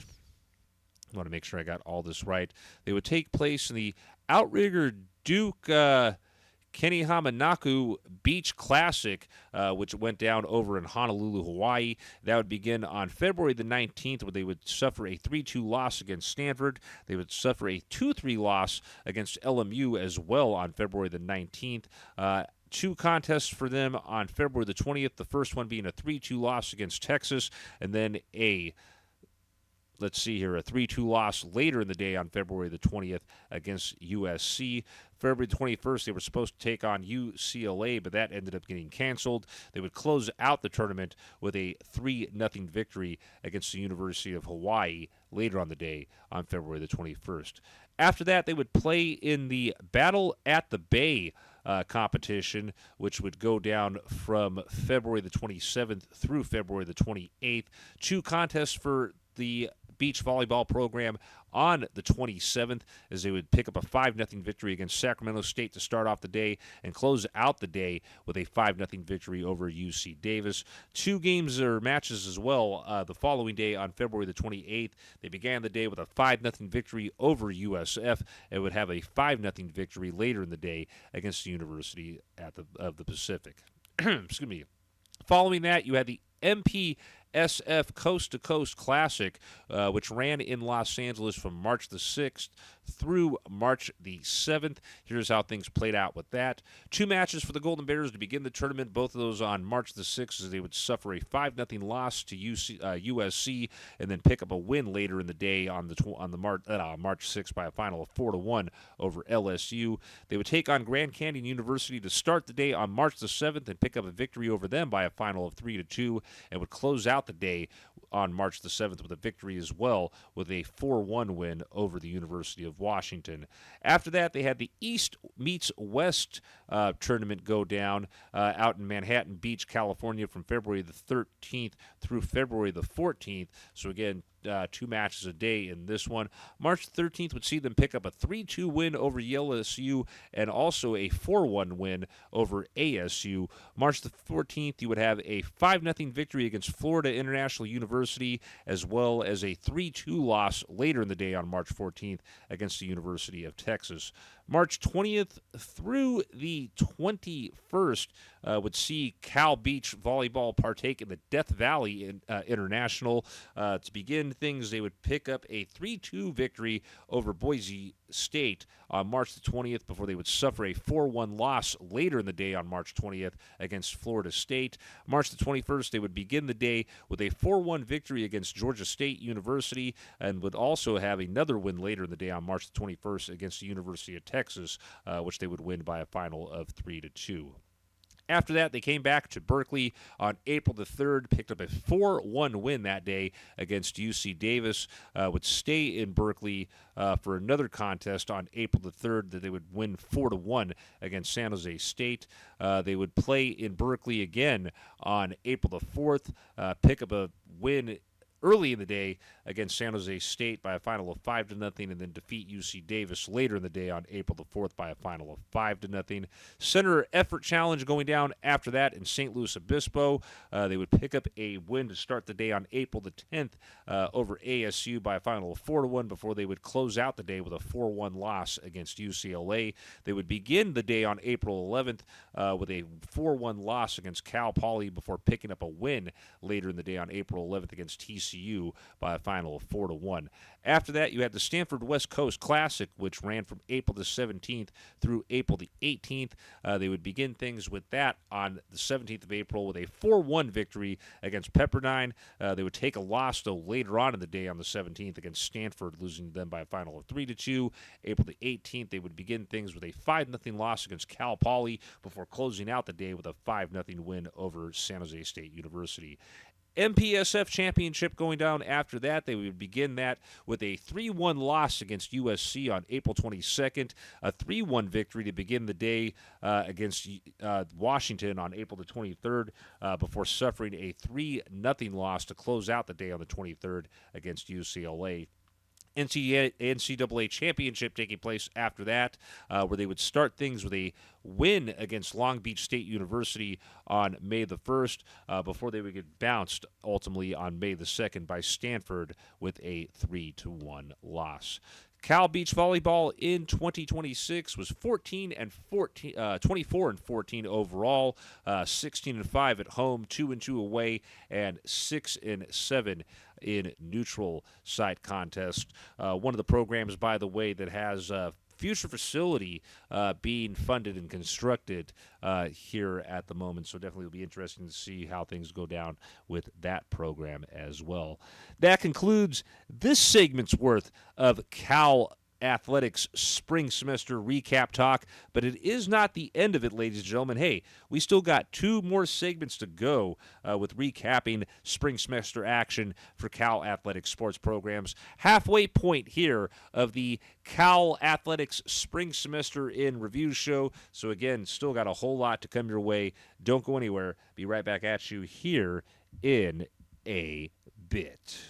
I want to make sure I got all this right. They would take place in the Outrigger Duke Kenny Hamanaku Beach Classic, which went down over in Honolulu, Hawaii. That would begin on February the 19th, where they would suffer a 3-2 loss against Stanford. They would suffer a 2-3 loss against LMU as well on February the 19th. Two contests for them on February the 20th, the first one being a 3-2 loss against Texas, and then a 3-2 loss later in the day on February the 20th against USC. February 21st, they were supposed to take on UCLA, but that ended up getting canceled. They would close out the tournament with a 3-0 victory against the University of Hawaii later on the day on February the 21st. After that, they would play in the Battle at the Bay competition, which would go down from February the 27th through February the 28th. Two contests for the Beach Volleyball program on the 27th, as they would pick up a 5-0 victory against Sacramento State to start off the day and close out the day with a 5-0 victory over UC Davis. Two games or matches as well the following day on February the 28th. They began the day with a 5-0 victory over USF and would have a 5-0 victory later in the day against the University of the Pacific. Excuse me. Following that, you had the MPSF Coast to Coast Classic, which ran in Los Angeles from March the 6th through March the 7th. Here's how things played out with that. 2 matches for the Golden Bears to begin the tournament, both of those on March the 6th, as they would suffer a 5-0 loss to USC and then pick up a win later in the day on March 6th by a final of 4-1 over LSU. They would take on Grand Canyon University to start the day on March the 7th and pick up a victory over them by a final of 3-2, and would close out the day on March the 7th with a victory as well, with a 4-1 win over the University of Washington. After that, they had the East meets West tournament go down out in Manhattan Beach, California, from February the 13th through February the 14th. So again, 2 matches a day in this one. March 13th would see them pick up a 3-2 win over LSU and also a 4-1 win over ASU. March the 14th, you would have a 5-0 victory against Florida International University, as well as a 3-2 loss later in the day on March 14th against the University of Texas. March 20th through the 21st would see Cal Beach Volleyball partake in the Death Valley International. To begin things, they would pick up a 3-2 victory over Boise State on March the 20th before they would suffer a 4-1 loss later in the day on March 20th against Florida State. March the 21st, they would begin the day with a 4-1 victory against Georgia State University and would also have another win later in the day on March the 21st against the University of Texas, which they would win by a final of 3-2. After that, they came back to Berkeley on April the 3rd, picked up a 4-1 win that day against UC Davis, would stay in Berkeley for another contest on April the 3rd that they would win 4-1 against San Jose State. They would play in Berkeley again on April the 4th, pick up a win early in the day against San Jose State by a final of 5-0, and then defeat UC Davis later in the day on April the 4th by a final of 5-0. Center Effort Challenge going down after that in St. Louis Obispo. They would pick up a win to start the day on April the 10th over ASU by a final of 4-1 before they would close out the day with a 4-1 loss against UCLA. They would begin the day on April 11th with a 4-1 loss against Cal Poly before picking up a win later in the day on April 11th against TCU by a final of 4-1. After that, you had the Stanford West Coast Classic, which ran from April the 17th through April the 18th. They would begin things with that on the 17th of April with a 4-1 victory against Pepperdine. They would take a loss, though, later on in the day on the 17th against Stanford, losing to them by a final of 3-2. April the 18th, they would begin things with a 5-0 loss against Cal Poly before closing out the day with a 5-0 win over San Jose State University. MPSF Championship going down after that. They would begin that with a 3-1 loss against USC on April 22nd, a 3-1 victory to begin the day against Washington on April the 23rd before suffering a 3-0 loss to close out the day on the 23rd against UCLA. NCAA Championship taking place after that, where they would start things with a win against Long Beach State University on May the 1st, before they would get bounced ultimately on May the 2nd by Stanford with a 3-1 loss. Cal Beach Volleyball in 2026 was 24-14 overall, 16-5 at home, 2-2 away, and 6-7 in neutral site contest. One of the programs, by the way, that has future facility being funded and constructed here at the moment. So definitely will be interesting to see how things go down with that program as well. That concludes this segment's worth of Cal Athletics spring semester recap talk, but it is not the end of it, ladies and gentlemen. Hey, we still got 2 more segments to go with recapping spring semester action for Cal Athletics sports programs. Halfway point here of the Cal Athletics spring semester in review show. So again, still got a whole lot to come your way. Don't go anywhere. Be right back at you here in a bit.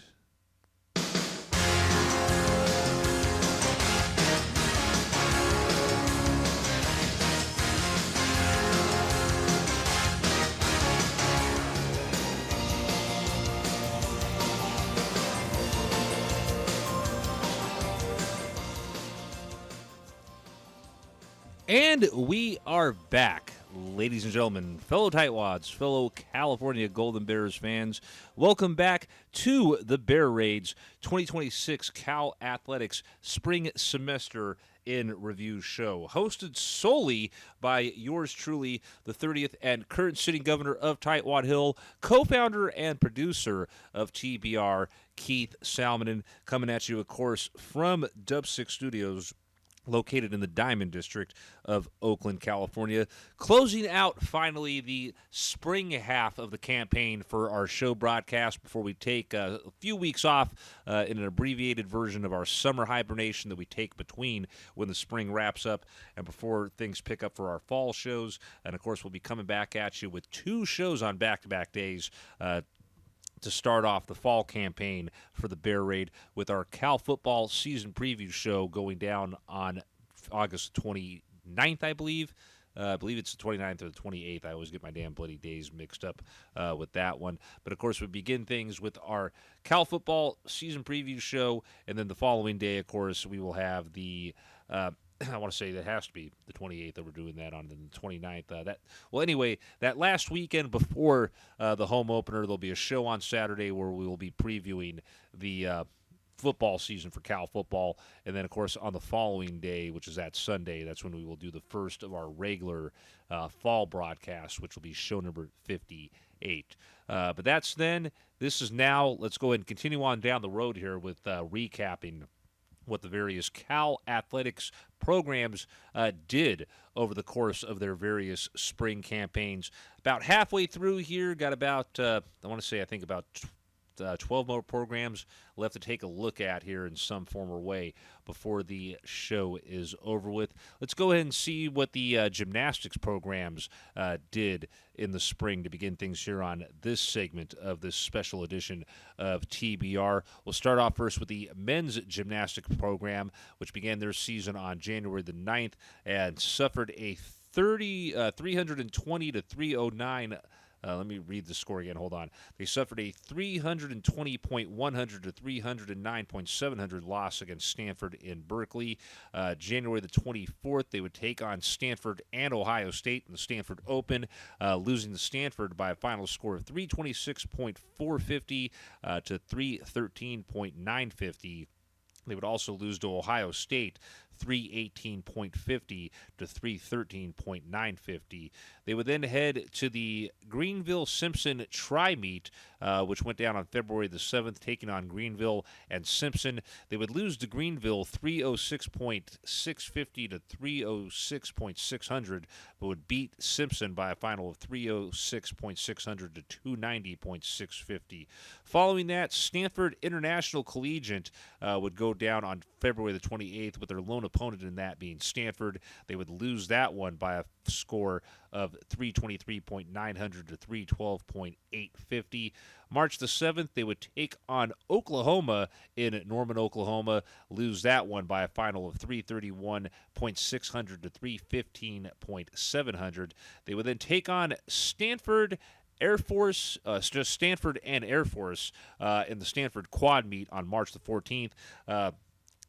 And we are back Ladies and gentlemen, fellow Tightwads, fellow California Golden Bears fans, welcome back to the Bear Raids 2026 Cal Athletics Spring Semester in Review show, hosted solely by yours truly, the 30th and current sitting governor of Tightwad Hill, co-founder and producer of TBR, Keith Salminen, coming at you, of course, from Dub 6 Studios, located in the Diamond District of Oakland, California. Closing out, finally, the spring half of the campaign for our show broadcast before we take a few weeks off in an abbreviated version of our summer hibernation that we take between when the spring wraps up and before things pick up for our fall shows. And, of course, we'll be coming back at you with 2 shows on back-to-back days to start off the fall campaign for the Bear Raid with our Cal football season preview show going down on August 29th, I believe. I believe it's the 29th or the 28th. I always get my damn bloody days mixed up with that one. But, of course, we begin things with our Cal football season preview show, and then the following day, of course, we will have the I want to say that has to be the 28th that we're doing that on, the 29th. Anyway, that last weekend before the home opener, there'll be a show on Saturday where we will be previewing the football season for Cal football. And then, of course, on the following day, which is that Sunday, that's when we will do the first of our regular fall broadcasts, which will be show number 58. But that's then. This is now. Let's go ahead and continue on down the road here with recapping what the various Cal athletics programs did over the course of their various spring campaigns. About halfway through here, got about, I think about 12 more programs left to take a look at here in some form or way before the show is over with. Let's go ahead and see what the gymnastics programs did in the spring to begin things here on this segment of this special edition of TBR. We'll start off first with the men's gymnastics program, which began their season on January the 9th and suffered a 320 to 309. Let me read the score again. Hold on. They suffered a 320.100 to 309.700 loss against Stanford in Berkeley. January the 24th, they would take on Stanford and Ohio State in the Stanford Open, losing to Stanford by a final score of 326.450 to 313.950. They would also lose to Ohio State 318.50 to 313.950. They would then head to the Greenville-Simpson Tri-Meet, which went down on February the 7th, taking on Greenville and Simpson. They would lose to Greenville 306.650 to 306.600, but would beat Simpson by a final of 306.600 to 290.650. Following that, Stanford International Collegiate would go down on February the 28th with their lone opponent in that being Stanford. They would lose that one by a score of 323.900 to 312.850. March the 7th, they would take on Oklahoma in Norman, Oklahoma, lose that one by a final of 331.600 to 315.700. They would then take on Stanford Air Force, just Stanford and Air Force in the Stanford Quad Meet on March the 14th.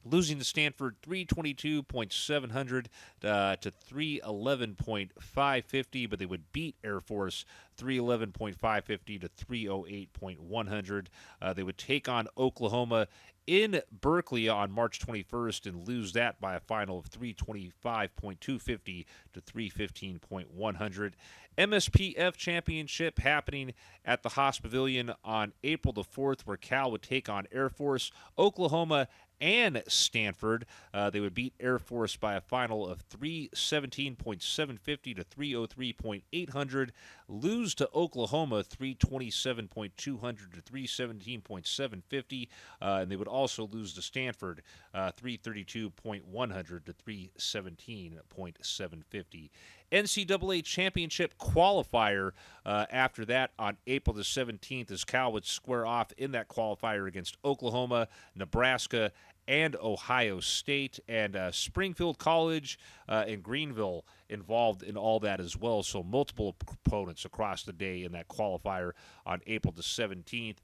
Losing to Stanford 322.700 to 311.550, but they would beat Air Force 311.550 to 308.100. They would take on Oklahoma in Berkeley on March 21st and lose that by a final of 325.250 to 315.100. MSPF Championship happening at the Haas Pavilion on April the 4th, where Cal would take on Air Force, Oklahoma, and Stanford. They would beat Air Force by a final of 317.750 to 303.800, lose to Oklahoma 327.200 to 317.750, and they would also lose to Stanford 332.100 to 317.750. NCAA Championship qualifier after that on April the 17th, as Cal would square off in that qualifier against Oklahoma, Nebraska, and Ohio State, and Springfield College and Greenville involved in all that as well. So multiple opponents across the day in that qualifier on April the 17th.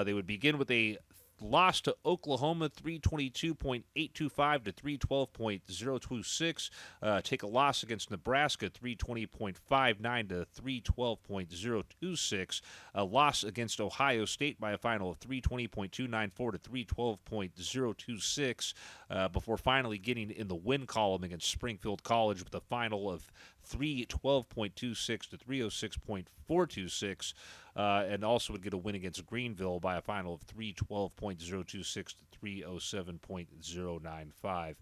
They would begin with a lost to Oklahoma 322.825 to 312.026. Take a loss against Nebraska 320.59 to 312.026. A loss against Ohio State by a final of 320.294 to 312.026 before finally getting in the win column against Springfield College with a final of 312.26 to 306.426. And also would get a win against Greenville by a final of 312.026 to 307.095.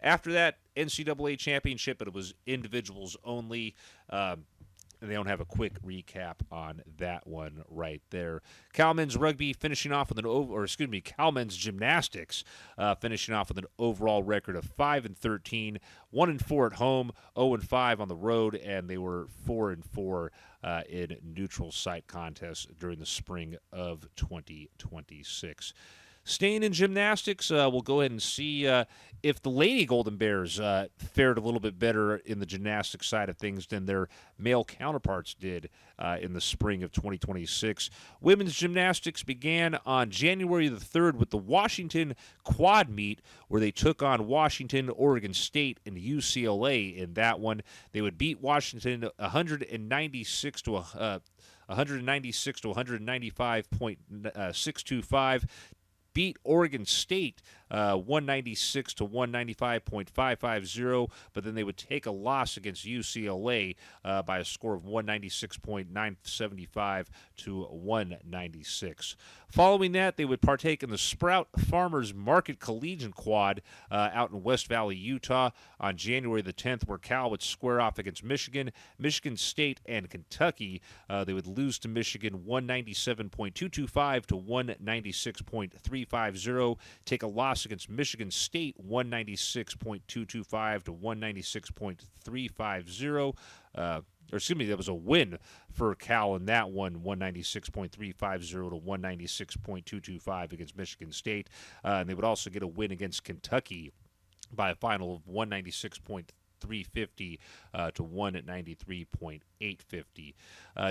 After that, NCAA championship, but it was individuals only. And they don't have a quick recap on that one right there. Cal men's rugby finishing off with Cal men's gymnastics finishing off with an overall record of 5-13, 1-4 at home, 0-5 on the road, and they were 4-4 in neutral site contests during the spring of 2026. Staying in gymnastics, we'll go ahead and see if the Lady Golden Bears fared a little bit better in the gymnastics side of things than their male counterparts did in the spring of 2026. Women's gymnastics began on January the 3rd with the Washington Quad Meet, where they took on Washington, Oregon State, and UCLA in that one. They would beat Washington 196 to 195.625. Beat Oregon State 196 to 195.550, but then they would take a loss against UCLA by a score of 196.975 to 196. Following that, they would partake in the Sprout Farmers Market Collegiate Quad out in West Valley, Utah on January the 10th, where Cal would square off against Michigan, Michigan State, and Kentucky. They would lose to Michigan 197.225 to 196.350, take a loss against Michigan State 196.225 to 196.350. That was a win for Cal in that one, 196.350 to 196.225 against Michigan State. And they would also get a win against Kentucky by a final of 196.350 to 193.850.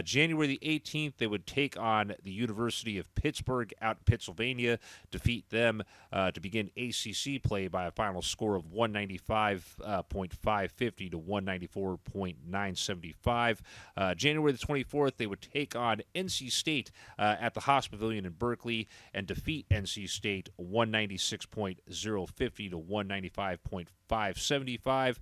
January the 18th, they would take on the University of Pittsburgh out in Pennsylvania, defeat them to begin ACC play by a final score of 195.550 to 194.975. January the 24th, they would take on NC State at the Haas Pavilion in Berkeley and defeat NC State 196.050 to 195.575.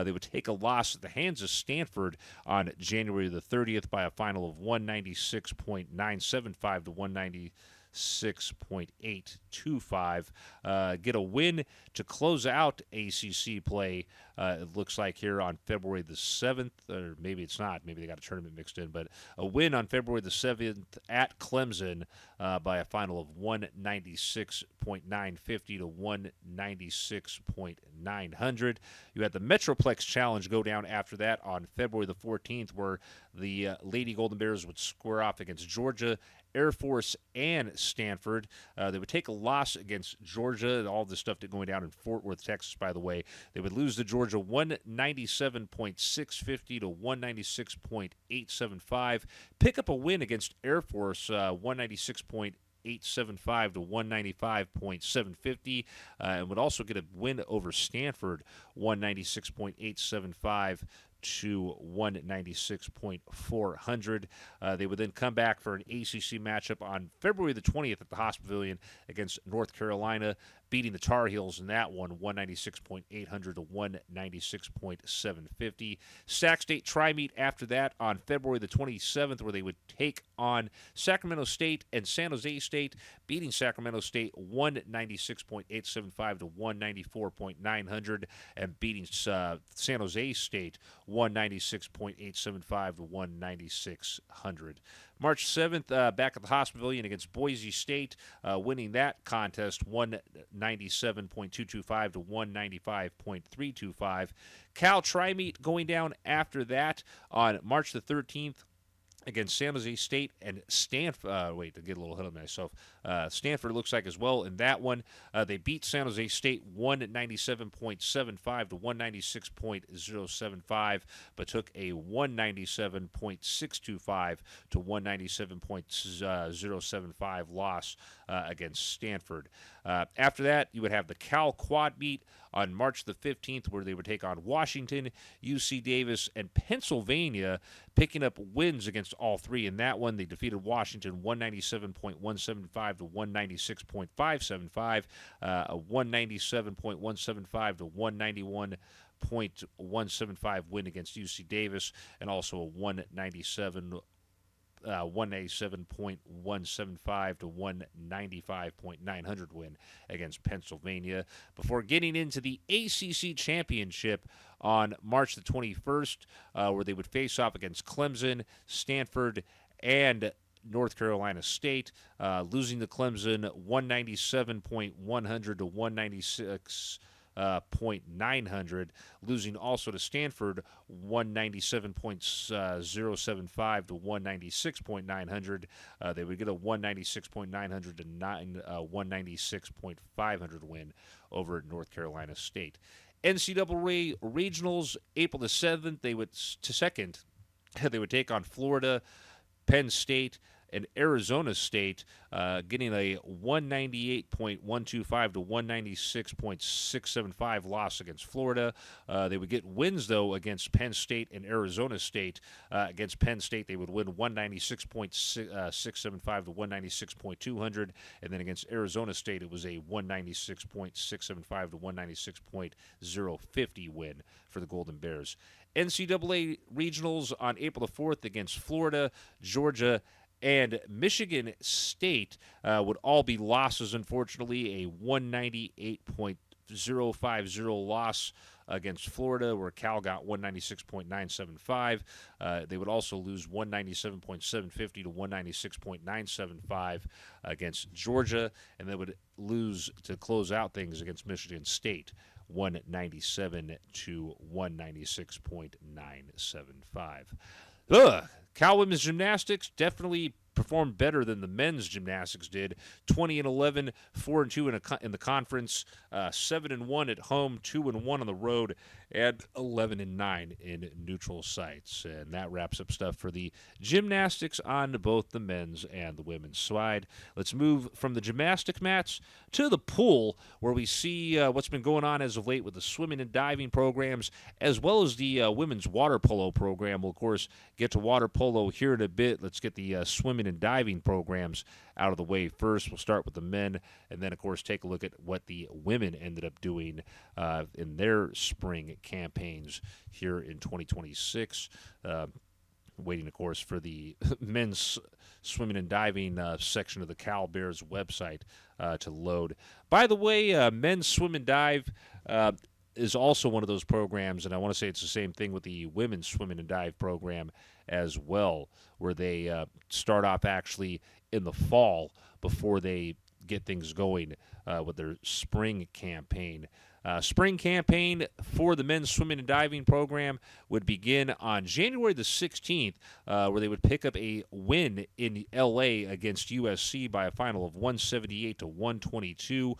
They would take a loss at the hands of Stanford on January the 30th by a final of 196.975 to 196.825. Get a win to close out ACC play, it looks like here on February the 7th, or maybe it's not. Maybe they got a tournament mixed in, but a win on February the 7th at Clemson by a final of 196.950 to 196.900. You had the Metroplex Challenge go down after that on February the 14th, where the Lady Golden Bears would square off against Georgia, Air Force, and Stanford. They would take a loss against Georgia, all the stuff that going down in Fort Worth, Texas, by the way. They would lose to Georgia 197.650 to 196.875. Pick up a win against Air Force, 196.875 to 195.750, and would also get a win over Stanford, 196.875 to 196.400. They would then come back for an ACC matchup on February the 20th at the Haas Pavilion against North Carolina, beating the Tar Heels in that one, 196.800 to 196.750. Sac State Tri-Meet after that on February the 27th, where they would take on Sacramento State and San Jose State, beating Sacramento State 196.875 to 194.900, and beating San Jose State 196.875 to 19600. March 7th, back at the Haas Pavilion against Boise State, winning that contest 197.225 to 195.325. Cal Tri-Meet going down after that on March the 13th against San Jose State and Stanford. To get a little ahead of myself. Stanford looks like as well in that one. They beat San Jose State 197.75 to 196.075, but took a 197.625 to 197.075 loss against Stanford. After that, you would have the Cal Quad meet on March the 15th, where they would take on Washington, UC Davis, and Pennsylvania, picking up wins against all three. In that one, they defeated Washington 197.175 to 196.575, 197.175 to 191.175 win against UC Davis, and also a 197.175 to 195.900 win against Pennsylvania, before getting into the ACC Championship on March the 21st, where they would face off against Clemson, Stanford, and North Carolina State, losing to Clemson 197.100 to 196.900, losing also to Stanford 197.075 to 196.900. They would get a 196.900 to 196.500 win over North Carolina State. NCAA Regionals, April the 7th, they would take on Florida, Penn State, and Arizona State, getting a 198.125 to 196.675 loss against Florida. They would get wins, though, against Penn State and Arizona State. Against Penn State, they would win 196.675 to 196.200, and then against Arizona State, it was a 196.675 to 196.050 win for the Golden Bears. NCAA Regionals on April the 4th against Florida, Georgia, and Michigan State would all be losses, unfortunately. A 198.050 loss against Florida, where Cal got 196.975. They would also lose 197.750 to 196.975 against Georgia, and they would lose to close out things against Michigan State, 197 to 196.975. Cal Women's Gymnastics definitely performed better than the men's gymnastics did. 20-11, 4-2 in the conference, 7-1 at home, 2-1 on the road, and 11-9 in neutral sites. And that wraps up stuff for the gymnastics on both the men's and the women's side. Let's move from the gymnastic mats to the pool, where we see what's been going on as of late with the swimming and diving programs, as well as the women's water polo program. We'll, of course, get to water polo here in a bit. Let's get the swimming and diving programs out of the way first. We'll start with the men, and then, of course, take a look at what the women ended up doing in their spring campaigns here in 2026. Waiting, of course, for the men's swimming and diving section of the Cal Bears website to load. By the way, men's swim and dive is also one of those programs, and I want to say it's the same thing with the women's swimming and dive program as well, where they start off actually in the fall before they get things going with their spring campaign. Spring campaign for the men's swimming and diving program would begin on January the 16th, where they would pick up a win in L.A. against USC by a final of 178 to 122.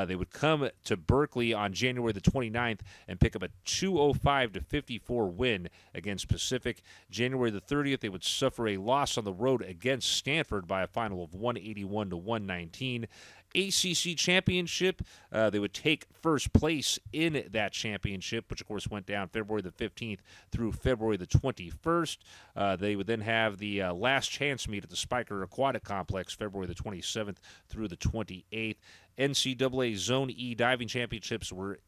They would come to Berkeley on January the 29th and pick up a 205 to 54 win against Pacific. January the 30th, they would suffer a loss on the road against Stanford by a final of 181 to 119. ACC Championship, they would take first place in that championship, which of course went down February the 15th through February the 21st. They would then have the last chance meet at the Spiker Aquatic Complex February the 27th through the 28th. NCAA Zone E diving championships were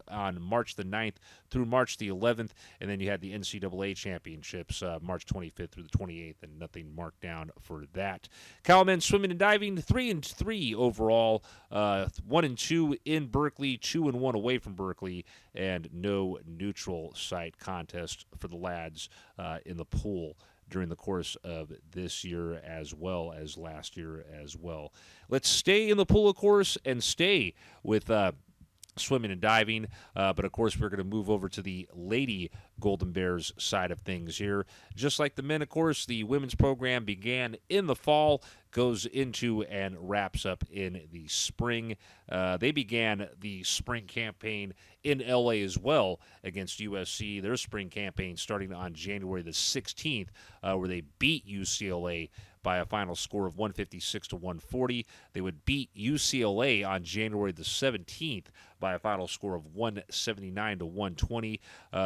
on March the 9th through March the 11th, and then you had the NCAA championships March 25th through the 28th, and nothing marked down for that. Cal men's swimming and diving 3-3 overall, 1-2 in Berkeley, 2-1 away from Berkeley, and no neutral site contest for the lads in the pool during the course of this year as well as last year as well. Let's stay in the pool, of course, and stay with swimming and diving, but of course we're going to move over to the Lady Golden Bears side of things here. Just like the men, of course, the women's program began in the fall, goes into and wraps up in the spring. They began the spring campaign in L.A. as well against USC. Their spring campaign starting on January the 16th, where they beat UCLA by a final score of 156 to 140. They would beat UCLA on January the 17th by a final score of 179 to 120.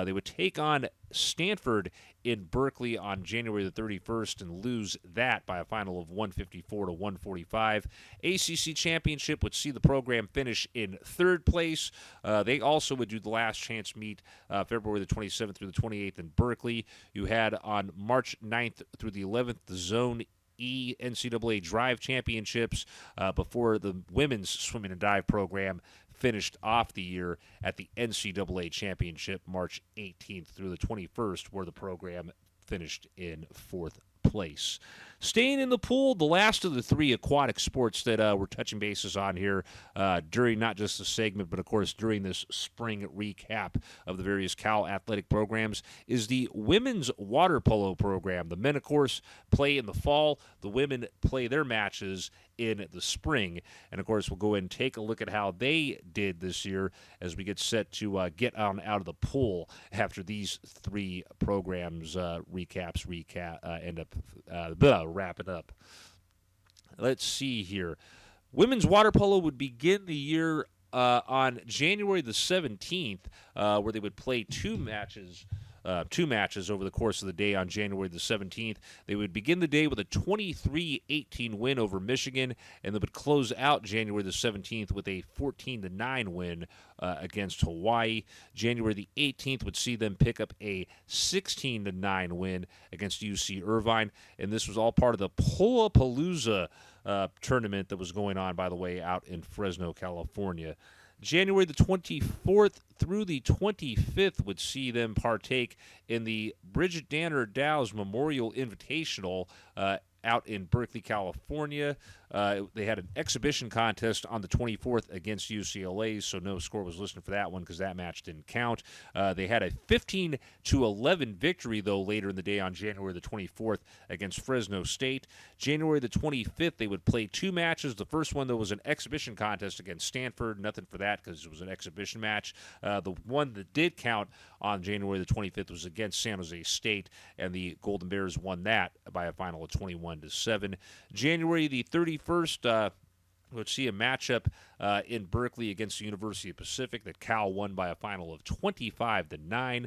They would take on Stanford in Berkeley on January the 31st and lose that by a final of 154 to 145. ACC Championship would see the program finish in third place. They also would do the last chance meet February the 27th through the 28th in Berkeley. You had on March 9th through the 11th the Zone E NCAA Drive Championships before the women's swimming and dive program finished off the year at the NCAA Championship March 18th through the 21st, where the program finished in fourth place. Staying in the pool, the last of the three aquatic sports that we're touching bases on here during not just the segment, but of course during this spring recap of the various Cal athletic programs is the women's water polo program. The men, of course, play in the fall. The women play their matches in the spring. And, of course, we'll go ahead and take a look at how they did this year as we get set to get on out of the pool after these three programs end up wrapping up. Let's see here. Women's water polo would begin the year on January the 17th, where they would play two matches over the course of the day on January the 17th. They would begin the day with a 23-18 win over Michigan, and they would close out January the 17th with a 14-9 win against Hawaii. January the 18th would see them pick up a 16-9 win against UC Irvine, and this was all part of the Polapalooza tournament that was going on, by the way, out in Fresno, California. January the 24th through the 25th would see them partake in the Bridget Danner Dow's Memorial Invitational out in Berkeley, California. They had an exhibition contest on the 24th against UCLA, so no score was listed for that one because that match didn't count. They had a 15-11 victory, though, later in the day on January the 24th against Fresno State. January the 25th, they would play two matches. The first one, though, was an exhibition contest against Stanford. Nothing for that because it was an exhibition match. The one that did count on January the 25th was against San Jose State, and the Golden Bears won that by a final of 21-7. January the 31st, we'll see a matchup in Berkeley against the University of Pacific that Cal won by a final of 25-9.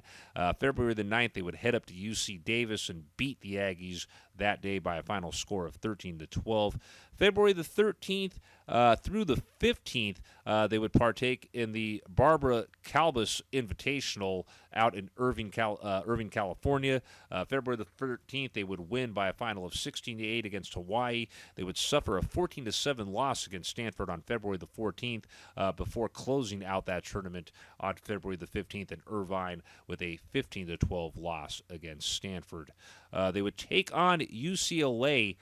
February the 9th, they would head up to UC Davis and beat the Aggies that day by a final score of 13-12. February the 13th through the 15th, they would partake in the Barbara Calbus Invitational out in Irving, California. February the 13th, they would win by a final of 16-8 against Hawaii. They would suffer a 14-7 loss against Stanford on February the 14th before closing out that tournament on February the 15th in Irvine with a 15-12 loss against Stanford. They would take on UCLA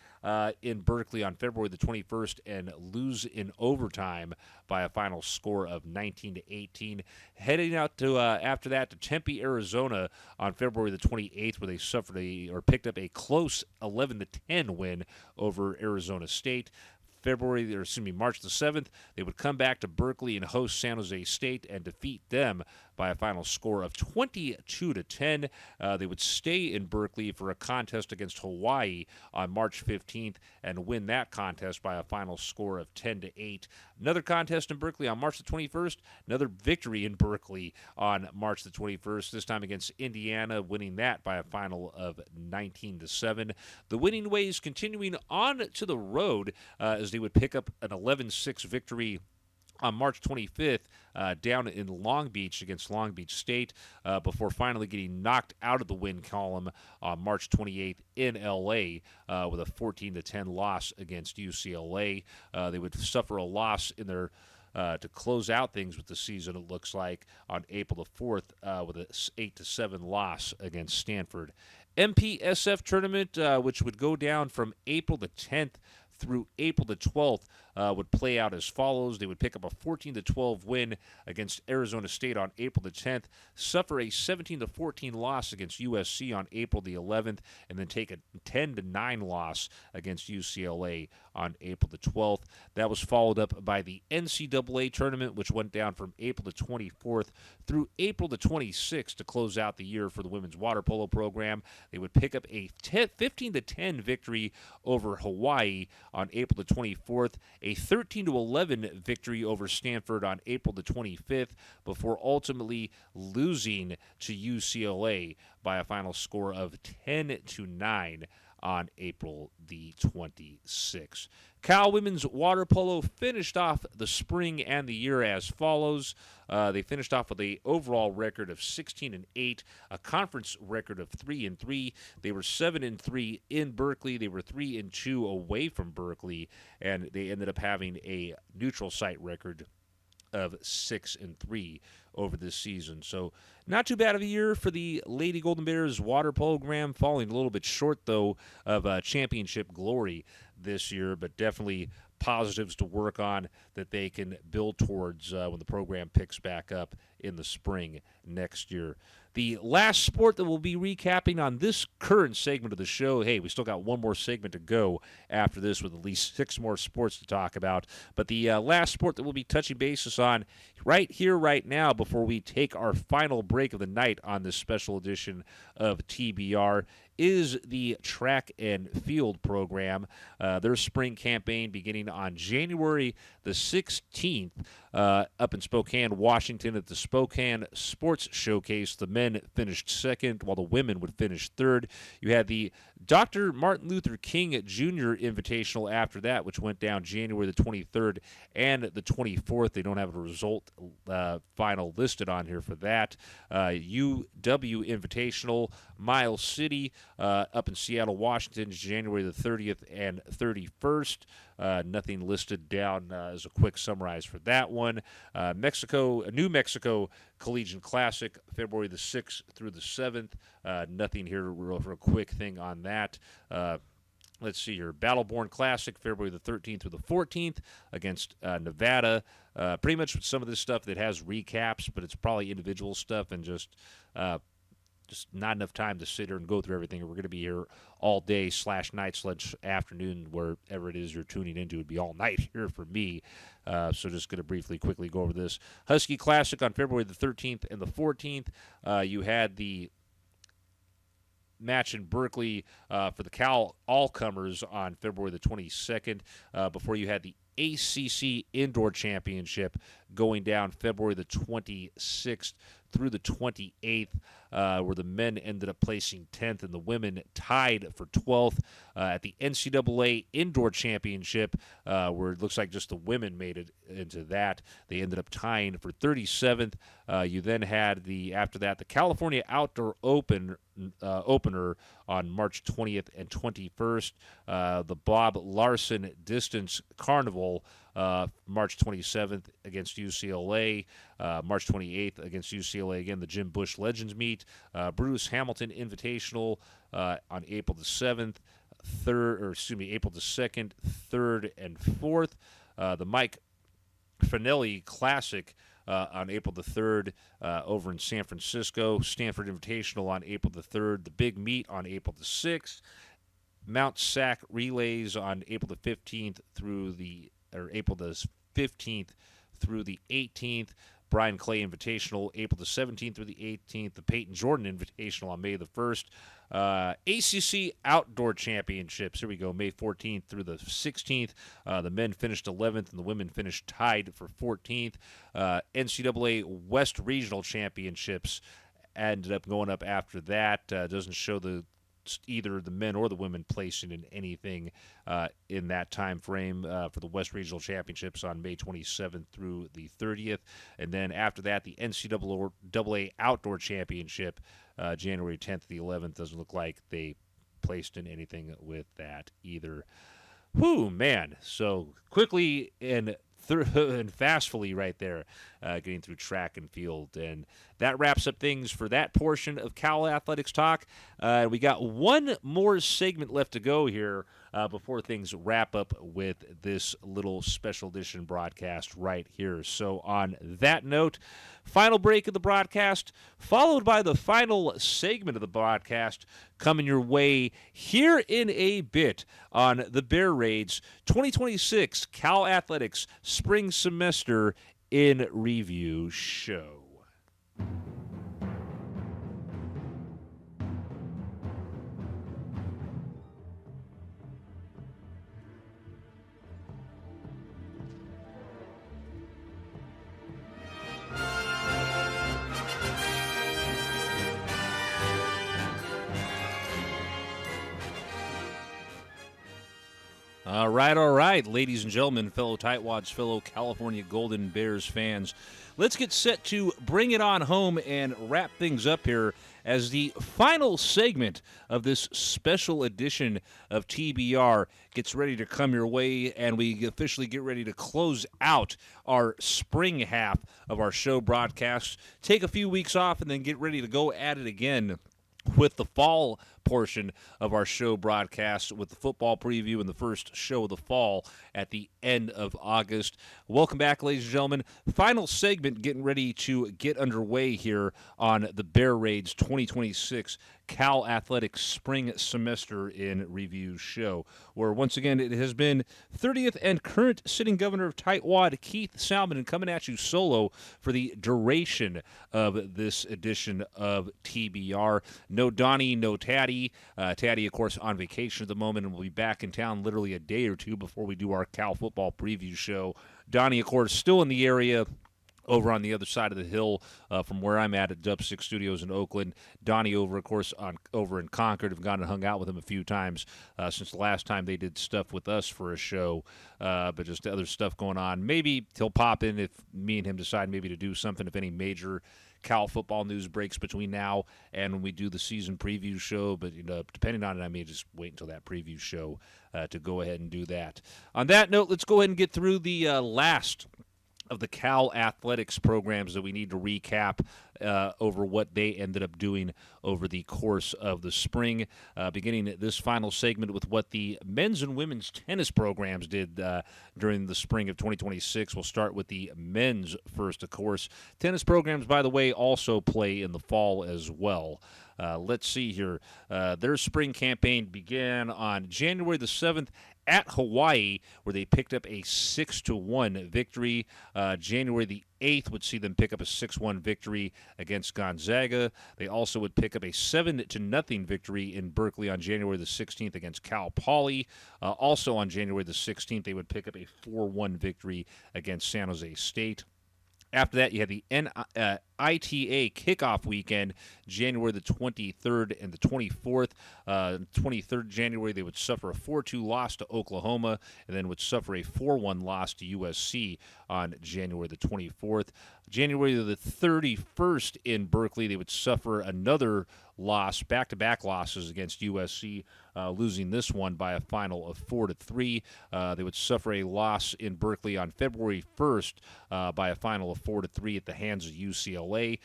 in Berkeley on February the 21st and lose in overtime by a final score of 19-18. Heading out to after that to Tempe, Arizona on February the 28th, where they picked up a close 11-10 win over Arizona State. March the 7th, they would come back to Berkeley and host San Jose State and defeat them by a final score of 22-10. They would stay in Berkeley for a contest against Hawaii on March 15th and win that contest by a final score of 10-8. Another contest in Berkeley on March the 21st, another victory in Berkeley on March the 21st, this time against Indiana, winning that by a final of 19-7. The winning ways continuing on to the road as they would pick up an 11-6 victory on March 25th down in Long Beach against Long Beach State before finally getting knocked out of the win column on March 28th in L.A. With a 14-10 loss against UCLA. They would suffer a loss in their to close out things with the season, it looks like, on April the 4th with an 8-7 loss against Stanford. MPSF tournament, which would go down from April the 10th through April the 12th would play out as follows. They would pick up a 14-12 win against Arizona State on April the 10th, suffer a 17-14 loss against USC on April the 11th, and then take a 10-9 loss against UCLA on April the 12th. That was followed up by the NCAA tournament, which went down from April the 24th through April the 26th to close out the year for the women's water polo program. They would pick up a 15-10 victory over Hawaii on April the 24th, a 13-11 victory over Stanford on April the 25th, before ultimately losing to UCLA by a final score of 10-9 on April the 26th. Cal women's water polo finished off the spring and the year as follows. They finished off with an overall record of 16-8, a conference record of 3-3. They were 7-3 in Berkeley. They were 3-2 away from Berkeley, and they ended up having a neutral site record of 6-3 over this season. So not too bad of a year for the Lady Golden Bears water polo program, falling a little bit short, though, of championship glory this year, but definitely positives to work on that they can build towards when the program picks back up in the spring next year. The last sport that we'll be recapping on this current segment of the show, hey, we still got one more segment to go after this with at least 6 more sports to talk about, but the last sport that we'll be touching bases on right here, right now, before we take our final break of the night on this special edition of TBR, is the track and field program. Their spring campaign beginning on January the 16th up in Spokane, Washington at the Spokane Sports Showcase. The men finished second while the women would finish third. You had the Dr. Martin Luther King Jr. Invitational after that, which went down January the 23rd and the 24th. They don't have a result final listed on here for that. UW Invitational, Miles City up in Seattle, Washington, January the 30th and 31st. Nothing listed down as a quick summarize for that one. New Mexico Collegiate Classic, February the 6th through the 7th. Nothing here for a quick thing on that. Let's see here. Battleborn Classic, February the 13th through the 14th against Nevada. Pretty much some of this stuff that has recaps, but it's probably individual stuff and just not enough time to sit here and go through everything. We're going to be here all day /night/ afternoon, wherever it is you're tuning into. It'd be all night here for me. So just going to quickly go over this. Husky Classic on February the 13th and the 14th. You had the match in Berkeley for the Cal All-Comers on February the 22nd, before you had the ACC Indoor Championship going down February the 26th through the 28th, where the men ended up placing 10th and the women tied for 12th. At the NCAA Indoor Championship, where it looks like just the women made it into that, they ended up tying for 37th. You then had after that, the California Outdoor Opener on March 20th and 21st. The Bob Larson Distance Carnival, March 27th against UCLA, March 28th against UCLA again, the Jim Bush Legends Meet, Bruce Hamilton Invitational on April the 7th, April the 2nd, 3rd, and 4th, the Mike Finelli Classic on April the 3rd over in San Francisco, Stanford Invitational on April the 3rd, the Big Meet on April the 6th, Mount Sac Relays on April the 15th April the 15th through the 18th, Brian Clay Invitational April the 17th through the 18th, the Peyton Jordan Invitational on May the 1st, ACC Outdoor Championships, here we go, May 14th through the 16th. The men finished 11th and the women finished tied for 14th. NCAA West Regional Championships ended up going up after that. Doesn't show either the men or the women placing in anything in that time frame for the West Regional Championships on May 27th through the 30th. And then after that, the NCAA Outdoor Championship, January 10th to the 11th. Doesn't look like they placed in anything with that either. Whew, man. So quickly and fastly right there, getting through track and field. And that wraps up things for that portion of Cal Athletics Talk. We got one more segment left to go here before things wrap up with this little special edition broadcast right here. So on that note, final break of the broadcast, followed by the final segment of the broadcast coming your way here in a bit on the Bear Raids 2026 Cal Athletics Spring Semester in Review show. All right, ladies and gentlemen, fellow Tightwads, fellow California Golden Bears fans, let's get set to bring it on home and wrap things up here as the final segment of this special edition of TBR gets ready to come your way, and we officially get ready to close out our spring half of our show broadcast, take a few weeks off, and then get ready to go at it again with the fall portion of our show broadcast with the football preview and the first show of the fall at the end of August. Welcome back, ladies and gentlemen. Final segment getting ready to get underway here on the Bear Raids 2026 Cal Athletics Spring Semester in Review show, where once again it has been 30th and current sitting governor of Tightwad, Keith Salminen, coming at you solo for the duration of this edition of TBR. No Donnie, no Taddy. Taddy, of course, on vacation at the moment, and will be back in town literally a day or two before we do our Cal football preview show. Donnie, of course, still in the area over on the other side of the hill from where I'm at Dub 6 Studios in Oakland. Donnie over, of course, over in Concord. I've gone and hung out with him a few times since the last time they did stuff with us for a show, but just other stuff going on. Maybe he'll pop in if me and him decide maybe to do something, if any major Cal football news breaks between now and when we do the season preview show, but depending on it, I may just wait until that preview show to go ahead and do that. On that note, let's go ahead and get through the last of the Cal Athletics programs that we need to recap over what they ended up doing over the course of the spring, beginning this final segment with what the men's and women's tennis programs did during the spring of 2026. We'll start with the men's first, of course. Tennis programs, by the way, also play in the fall as well. Let's see here. Their spring campaign began on January the 7th at Hawaii, where they picked up a 6-1 victory. January the 8th would see them pick up a 6-1 victory against Gonzaga. They also would pick up a 7-0 victory in Berkeley on January the 16th against Cal Poly. Also on January the 16th, they would pick up a 4-1 victory against San Jose State. After that, you had the ITA kickoff weekend, January the 23rd and the 24th. 23rd January, they would suffer a 4-2 loss to Oklahoma and then would suffer a 4-1 loss to USC on January the 24th. January the 31st in Berkeley, they would suffer another loss, back-to-back losses against USC, losing this one by a final of 4-3. They would suffer a loss in Berkeley on February 1st by a final of 4-3 at the hands of UCLA.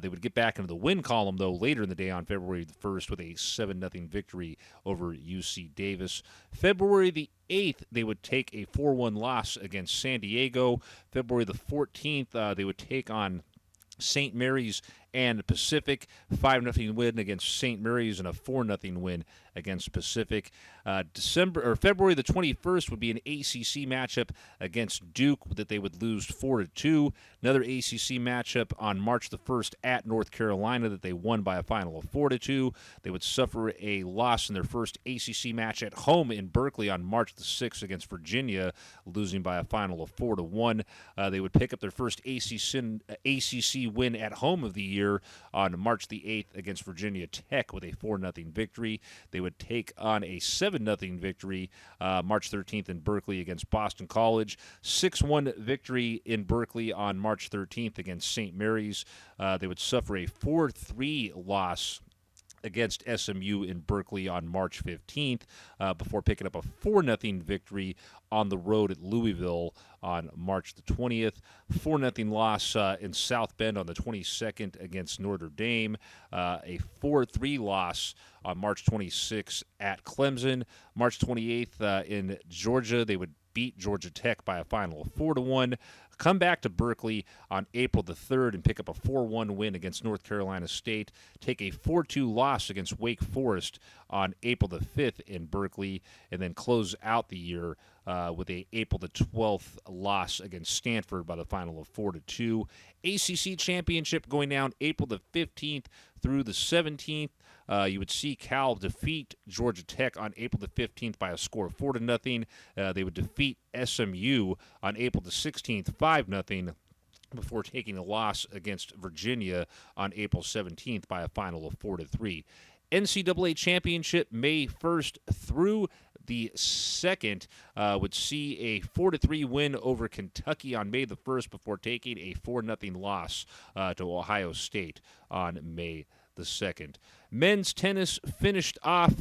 They would get back into the win column, though, later in the day on February 1st with a 7-0 victory over UC Davis. February the 8th, they would take a 4-1 loss against San Diego. February the 14th, they would take on St. Mary's and Pacific, 5-0 win against St. Mary's and a 4-0 win against Pacific. February the 21st would be an ACC matchup against Duke that they would lose 4-2. Another ACC matchup on March the 1st at North Carolina that they won by a final of 4-2. They would suffer a loss in their first ACC match at home in Berkeley on March the 6th against Virginia, losing by a final of 4-1. They would pick up their first ACC win at home of the year on March the 8th against Virginia Tech with a 4-0 victory. They would take on a 7-0 victory March 13th in Berkeley against Boston College. 6-1 victory in Berkeley on March 13th against St. Mary's. They would suffer a 4-3 loss against SMU in Berkeley on March 15th, before picking up a 4-0 victory on the road at Louisville on March the 20th. 4-0 loss in South Bend on the 22nd against Notre Dame. A 4-3 loss on March 26th at Clemson. March 28th in Georgia, they would beat Georgia Tech by a final of 4-1. Come back to Berkeley on April the 3rd and pick up a 4-1 win against North Carolina State. Take a 4-2 loss against Wake Forest on April the 5th in Berkeley, and then close out the year with a April the 12th loss against Stanford by the final of 4-2. ACC Championship going down April the 15th through the 17th. You would see Cal defeat Georgia Tech on April the 15th by a score of 4-0. They would defeat SMU on April the 16th 5-0 before taking a loss against Virginia on April 17th by a final of 4-3. NCAA Championship May 1st through the 2nd would see a 4-3 win over Kentucky on May the 1st before taking a 4-0 loss to Ohio State on May the 2nd. Men's tennis finished off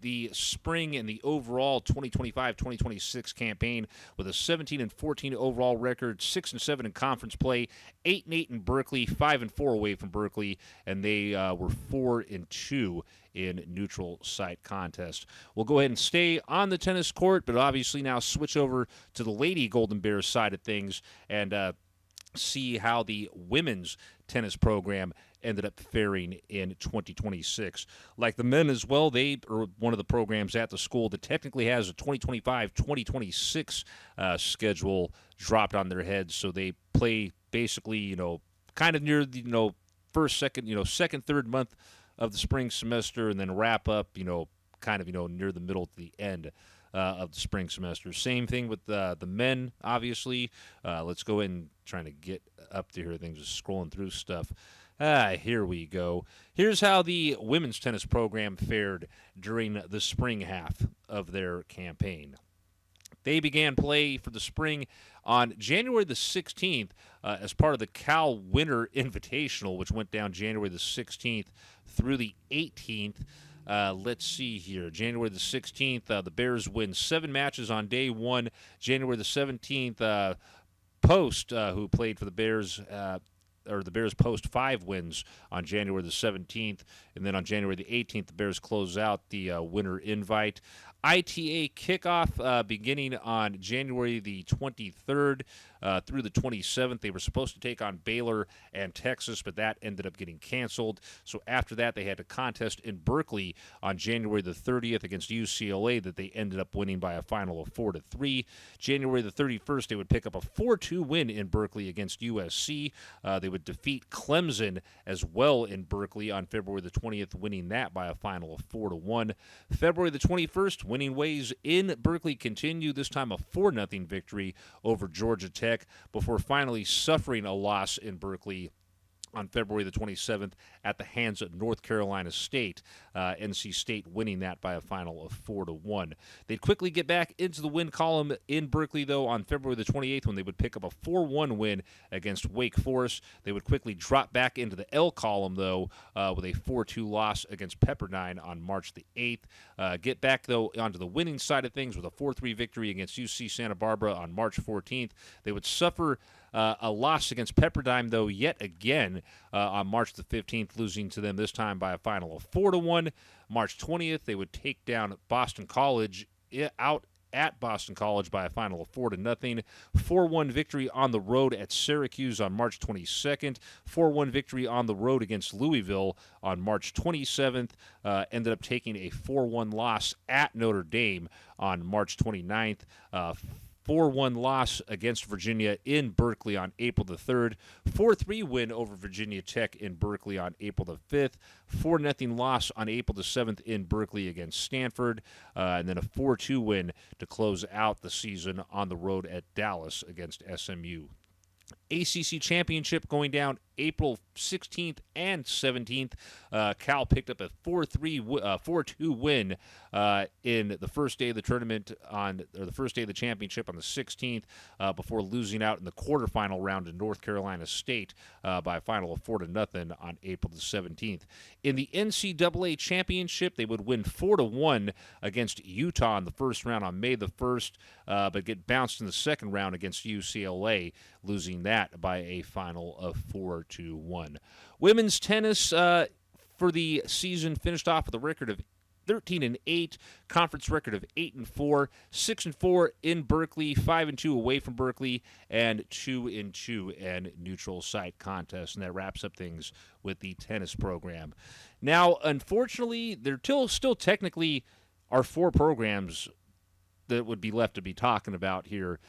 the spring and the overall 2025-2026 campaign with a 17-14 overall record, 6-7 in conference play, 8-8 in Berkeley, 5-4 away from Berkeley, and they were 4-2 in neutral site contest. We'll go ahead and stay on the tennis court, but obviously now switch over to the Lady Golden Bears side of things and see how the women's tennis program ended up faring in 2026. Like the men as well, they are one of the programs at the school that technically has a 2025-2026 schedule dropped on their heads, so they play basically, kind of near the, first, second, third month of the spring semester, and then wrap up, kind of, near the middle to the end of the spring semester. Same thing with the men, obviously. Let's go ahead and trying to get up to here. Things just scrolling through stuff. Here we go. Here's how the women's tennis program fared during the spring half of their campaign. They began play for the spring on January the 16th as part of the Cal Winter Invitational, which went down January the 16th through the 18th. Let's see here. January the 16th, the Bears win 7 matches on day 1. January the 17th, Post, who played for the Bears, the Bears post 5 wins on January the 17th. And then on January the 18th, the Bears close out the winter invite. ITA kickoff beginning on January the 23rd through the 27th. They were supposed to take on Baylor and Texas, but that ended up getting canceled. So after that, they had a contest in Berkeley on January the 30th against UCLA that they ended up winning by a final of 4-3. January the 31st, they would pick up a 4-2 win in Berkeley against USC. They would defeat Clemson as well in Berkeley on February the 20th, winning that by a final of 4-1. February the 21st, winning ways in Berkeley continue, this time a 4-0 victory over Georgia Tech before finally suffering a loss in Berkeley on February the 27th at the hands of North Carolina State. NC State winning that by a final of 4-1. They'd quickly get back into the win column in Berkeley, though, on February the 28th when they would pick up a 4-1 win against Wake Forest. They would quickly drop back into the L column, though, with a 4-2 loss against Pepperdine on March the 8th. Get back, though, onto the winning side of things with a 4-3 victory against UC Santa Barbara on March 14th. They would suffer a loss against Pepperdine, though, yet again on March the 15th, losing to them this time by a final of 4-1. March 20th, they would take down Boston College out at Boston College by a final of 4-0. 4-1 victory on the road at Syracuse on March 22nd. 4-1 victory on the road against Louisville on March 27th. Ended up taking a 4-1 loss at Notre Dame on March 29th. 4-1 loss against Virginia in Berkeley on April the 3rd. 4-3 win over Virginia Tech in Berkeley on April the 5th. 4-0 loss on April the 7th in Berkeley against Stanford. And then a 4-2 win to close out the season on the road at Dallas against SMU. ACC Championship going down April 16th and 17th. Cal picked up a 4-2 win in the first day of the tournament the first day of the championship on the 16th, before losing out in the quarterfinal round to North Carolina State by a final of 4-0 on April the 17th. In the NCAA championship, they would win 4-1 against Utah in the first round on May the 1st, but get bounced in the second round against UCLA, losing that by a final of 4-1. Women's tennis for the season finished off with a record of 13-8, conference record of 8-4, 6-4 in Berkeley, 5-2 away from Berkeley, and 2-2 in neutral site contests. And that wraps up things with the tennis program. Now, unfortunately, there still technically are 4 programs that would be left to be talking about here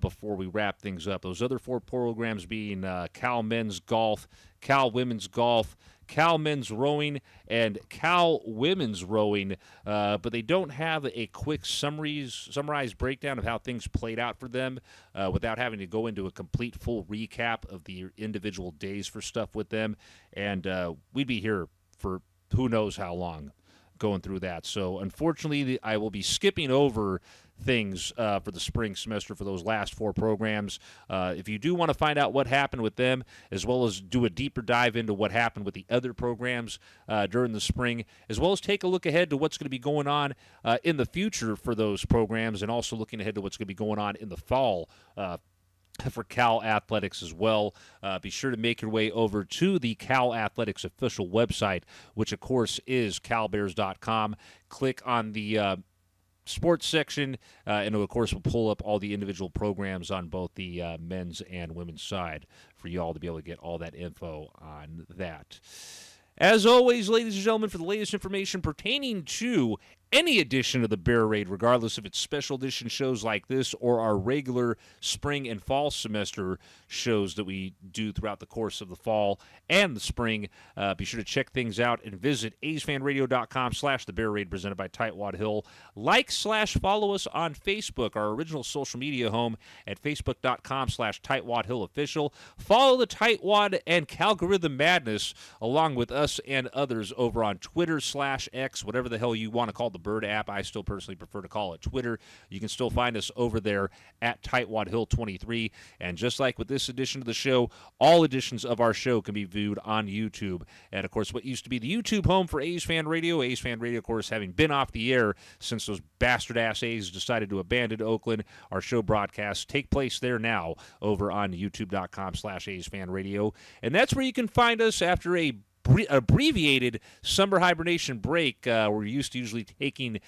before we wrap things up. Those other 4 programs being Cal Men's Golf, Cal Women's Golf, Cal Men's Rowing, and Cal Women's Rowing, but they don't have a quick summarized breakdown of how things played out for them without having to go into a complete full recap of the individual days for stuff with them, and we'd be here for who knows how long going through that. So unfortunately, I will be skipping over things for the spring semester for those last 4 programs. If you do want to find out what happened with them, as well as do a deeper dive into what happened with the other programs during the spring, as well as take a look ahead to what's going to be going on in the future for those programs, and also looking ahead to what's going to be going on in the fall for Cal Athletics as well. Be sure to make your way over to the Cal Athletics official website, which of course is calbears.com. Click on the sports section, and of course will pull up all the individual programs on both the men's and women's side for you all to be able to get all that info on that. As always, ladies and gentlemen, for the latest information pertaining to any edition of the Bear Raid, regardless if it's special edition shows like this or our regular spring and fall semester shows that we do throughout the course of the fall and the spring, be sure to check things out and visit afanradio.com/The Bear Raid presented by Tightwad Hill. Like/follow us on Facebook, our original social media home at facebook.com/Tightwad Hill Official. Follow the Tightwad and Calgorithm madness along with us and others over on Twitter/X, whatever the hell you want to call the Bird app. I still personally prefer to call it Twitter. You can still find us over there at Tightwad Hill 23. And just like with this edition of the show, all editions of our show can be viewed on YouTube. And, of course, what used to be the YouTube home for A's Fan Radio, of course, having been off the air since those bastard-ass A's decided to abandon Oakland, our show broadcasts take place there now over on youtube.com/A's Fan Radio. And that's where you can find us after a abbreviated summer hibernation break. We're used to usually taking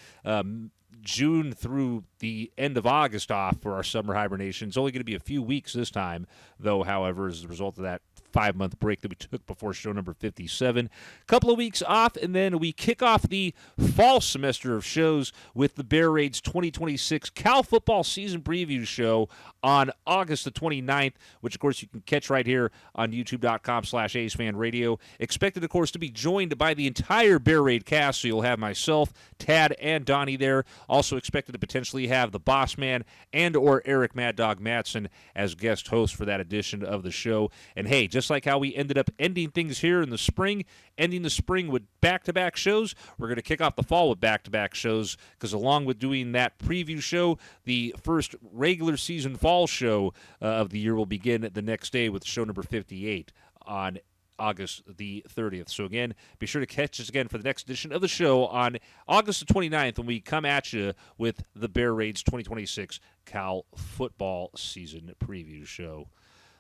June through the end of August off for our summer hibernation. It's only going to be a few weeks this time, though, however, as a result of that 5-month break that we took before show number 57. A couple of weeks off, and then we kick off the fall semester of shows with the Bear Raid's 2026 Cal Football Season Preview Show on August the 29th, which, of course, you can catch right here on youtube.com/A's Fan Radio. Expected, of course, to be joined by the entire Bear Raid cast, so you'll have myself, Tad, and Donnie there. Also expected to potentially have the Boss Man and or Eric Mad Dog Matson as guest hosts for that edition of the show. And hey, just like how we ended up ending things here in the spring, ending the spring with back-to-back shows, we're going to kick off the fall with back-to-back shows, because along with doing that preview show, the first regular season fall show of the year will begin the next day with show number 58 on August the 30th. So again, be sure to catch us again for the next edition of the show on August the 29th when we come at you with the Bear Raid's 2026 Cal Football Season Preview Show.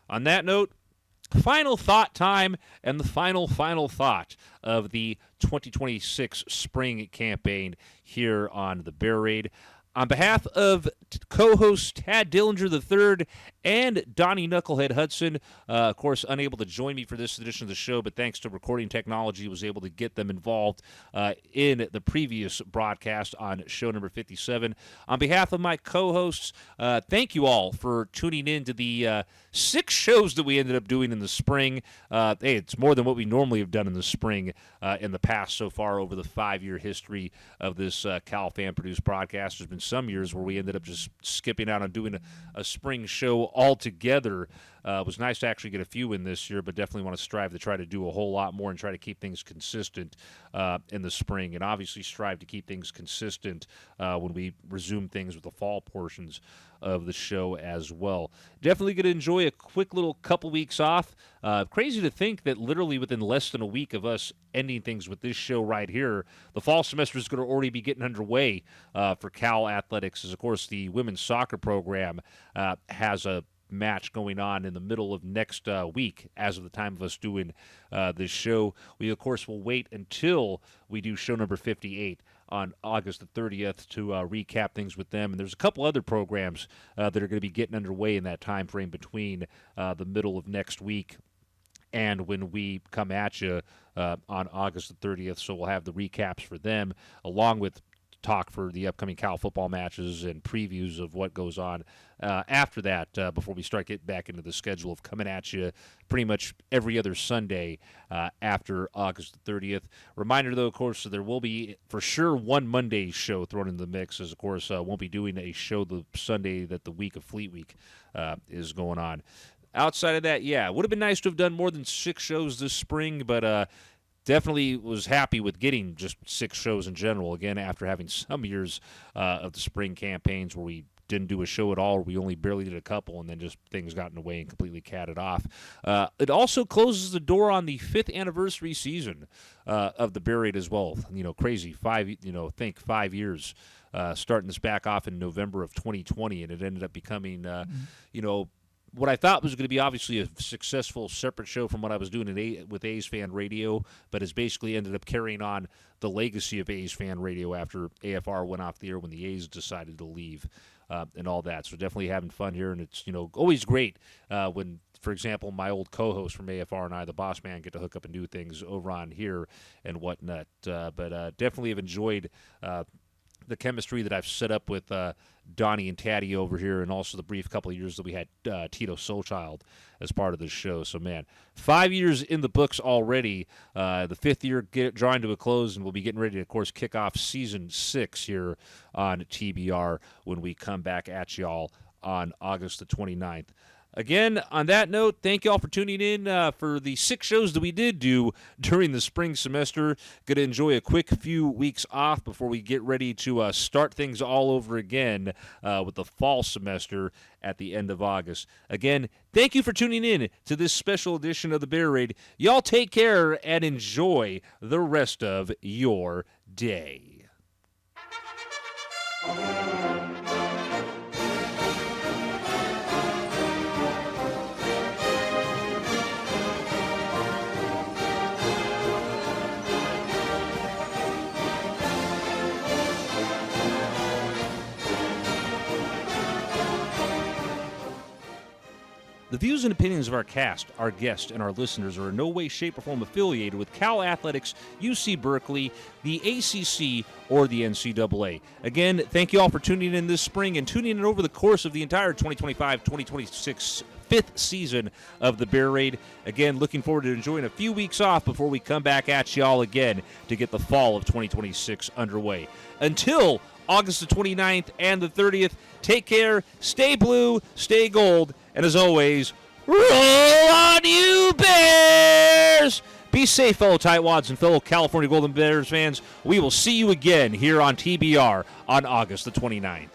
On that note, final thought time, and the final thought of the 2026 spring campaign here on the Bear Raid. On behalf of co-host Tad Dillinger III and Donnie Knucklehead Hudson, of course, unable to join me for this edition of the show, but thanks to recording technology, was able to get them involved in the previous broadcast on show number 57. On behalf of my co-hosts, thank you all for tuning in to the 6 shows that we ended up doing in the spring. Hey, it's more than what we normally have done in the spring in the past so far over the 5-year history of this Cal fan-produced broadcast. There's been some years where we ended up just skipping out on doing a spring show altogether. It was nice to actually get a few in this year, but definitely want to strive to try to do a whole lot more and try to keep things consistent in the spring, and obviously strive to keep things consistent when we resume things with the fall portions of the show as well. Definitely going to enjoy a quick little couple weeks off. Crazy to think that literally within less than a week of us ending things with this show right here, the fall semester is going to already be getting underway for Cal Athletics, as of course the women's soccer program has a match going on in the middle of next week as of the time of us doing this show. We, of course, will wait until we do show number 58 on August the 30th to recap things with them. And there's a couple other programs that are going to be getting underway in that time frame between the middle of next week and when we come at you on August the 30th. So we'll have the recaps for them, along with talk for the upcoming Cal football matches and previews of what goes on after that before we start getting back into the schedule of coming at you pretty much every other Sunday after August the 30th. Reminder, though, of course, so there will be for sure one Monday show thrown in the mix, as, of course, won't be doing a show the Sunday that the week of Fleet Week is going on. Outside of that, yeah, it would have been nice to have done more than 6 shows this spring, but definitely was happy with getting just 6 shows in general, again, after having some years of the spring campaigns where we didn't do a show at all, or we only barely did a couple, and then just things got in the way and completely catted off. It also closes the door on the 5th anniversary season of the Bear Raid as well. Crazy, 5 years, starting this back off in November of 2020, and it ended up becoming, what I thought was going to be obviously a successful separate show from what I was doing with A's Fan Radio, but has basically ended up carrying on the legacy of A's Fan Radio after AFR went off the air when the A's decided to leave and all that. So definitely having fun here, and it's always great when, for example, my old co-host from AFR and I, the Boss Man, get to hook up and do things over on here and whatnot. But definitely have enjoyed the chemistry that I've set up with Donnie and Taddy over here, and also the brief couple of years that we had Tito Soulchild as part of this show. So, man, 5 years in the books already. The 5th year drawing to a close, and we'll be getting ready to, of course, kick off Season 6 here on TBR when we come back at y'all on August the 29th. Again, on that note, thank you all for tuning in for the 6 shows that we did do during the spring semester. Going to enjoy a quick few weeks off before we get ready to start things all over again with the fall semester at the end of August. Again, thank you for tuning in to this special edition of the Bear Raid. Y'all take care and enjoy the rest of your day. The views and opinions of our cast, our guests, and our listeners are in no way, shape, or form affiliated with Cal Athletics, UC Berkeley, the ACC, or the NCAA. Again, thank you all for tuning in this spring and tuning in over the course of the entire 2025-2026 5th season of the Bear Raid. Again, looking forward to enjoying a few weeks off before we come back at y'all again to get the fall of 2026 underway. Until August the 29th and the 30th, take care, stay blue, stay gold, and as always, roll on you Bears! Be safe, fellow Tightwads and fellow California Golden Bears fans. We will see you again here on TBR on August the 29th.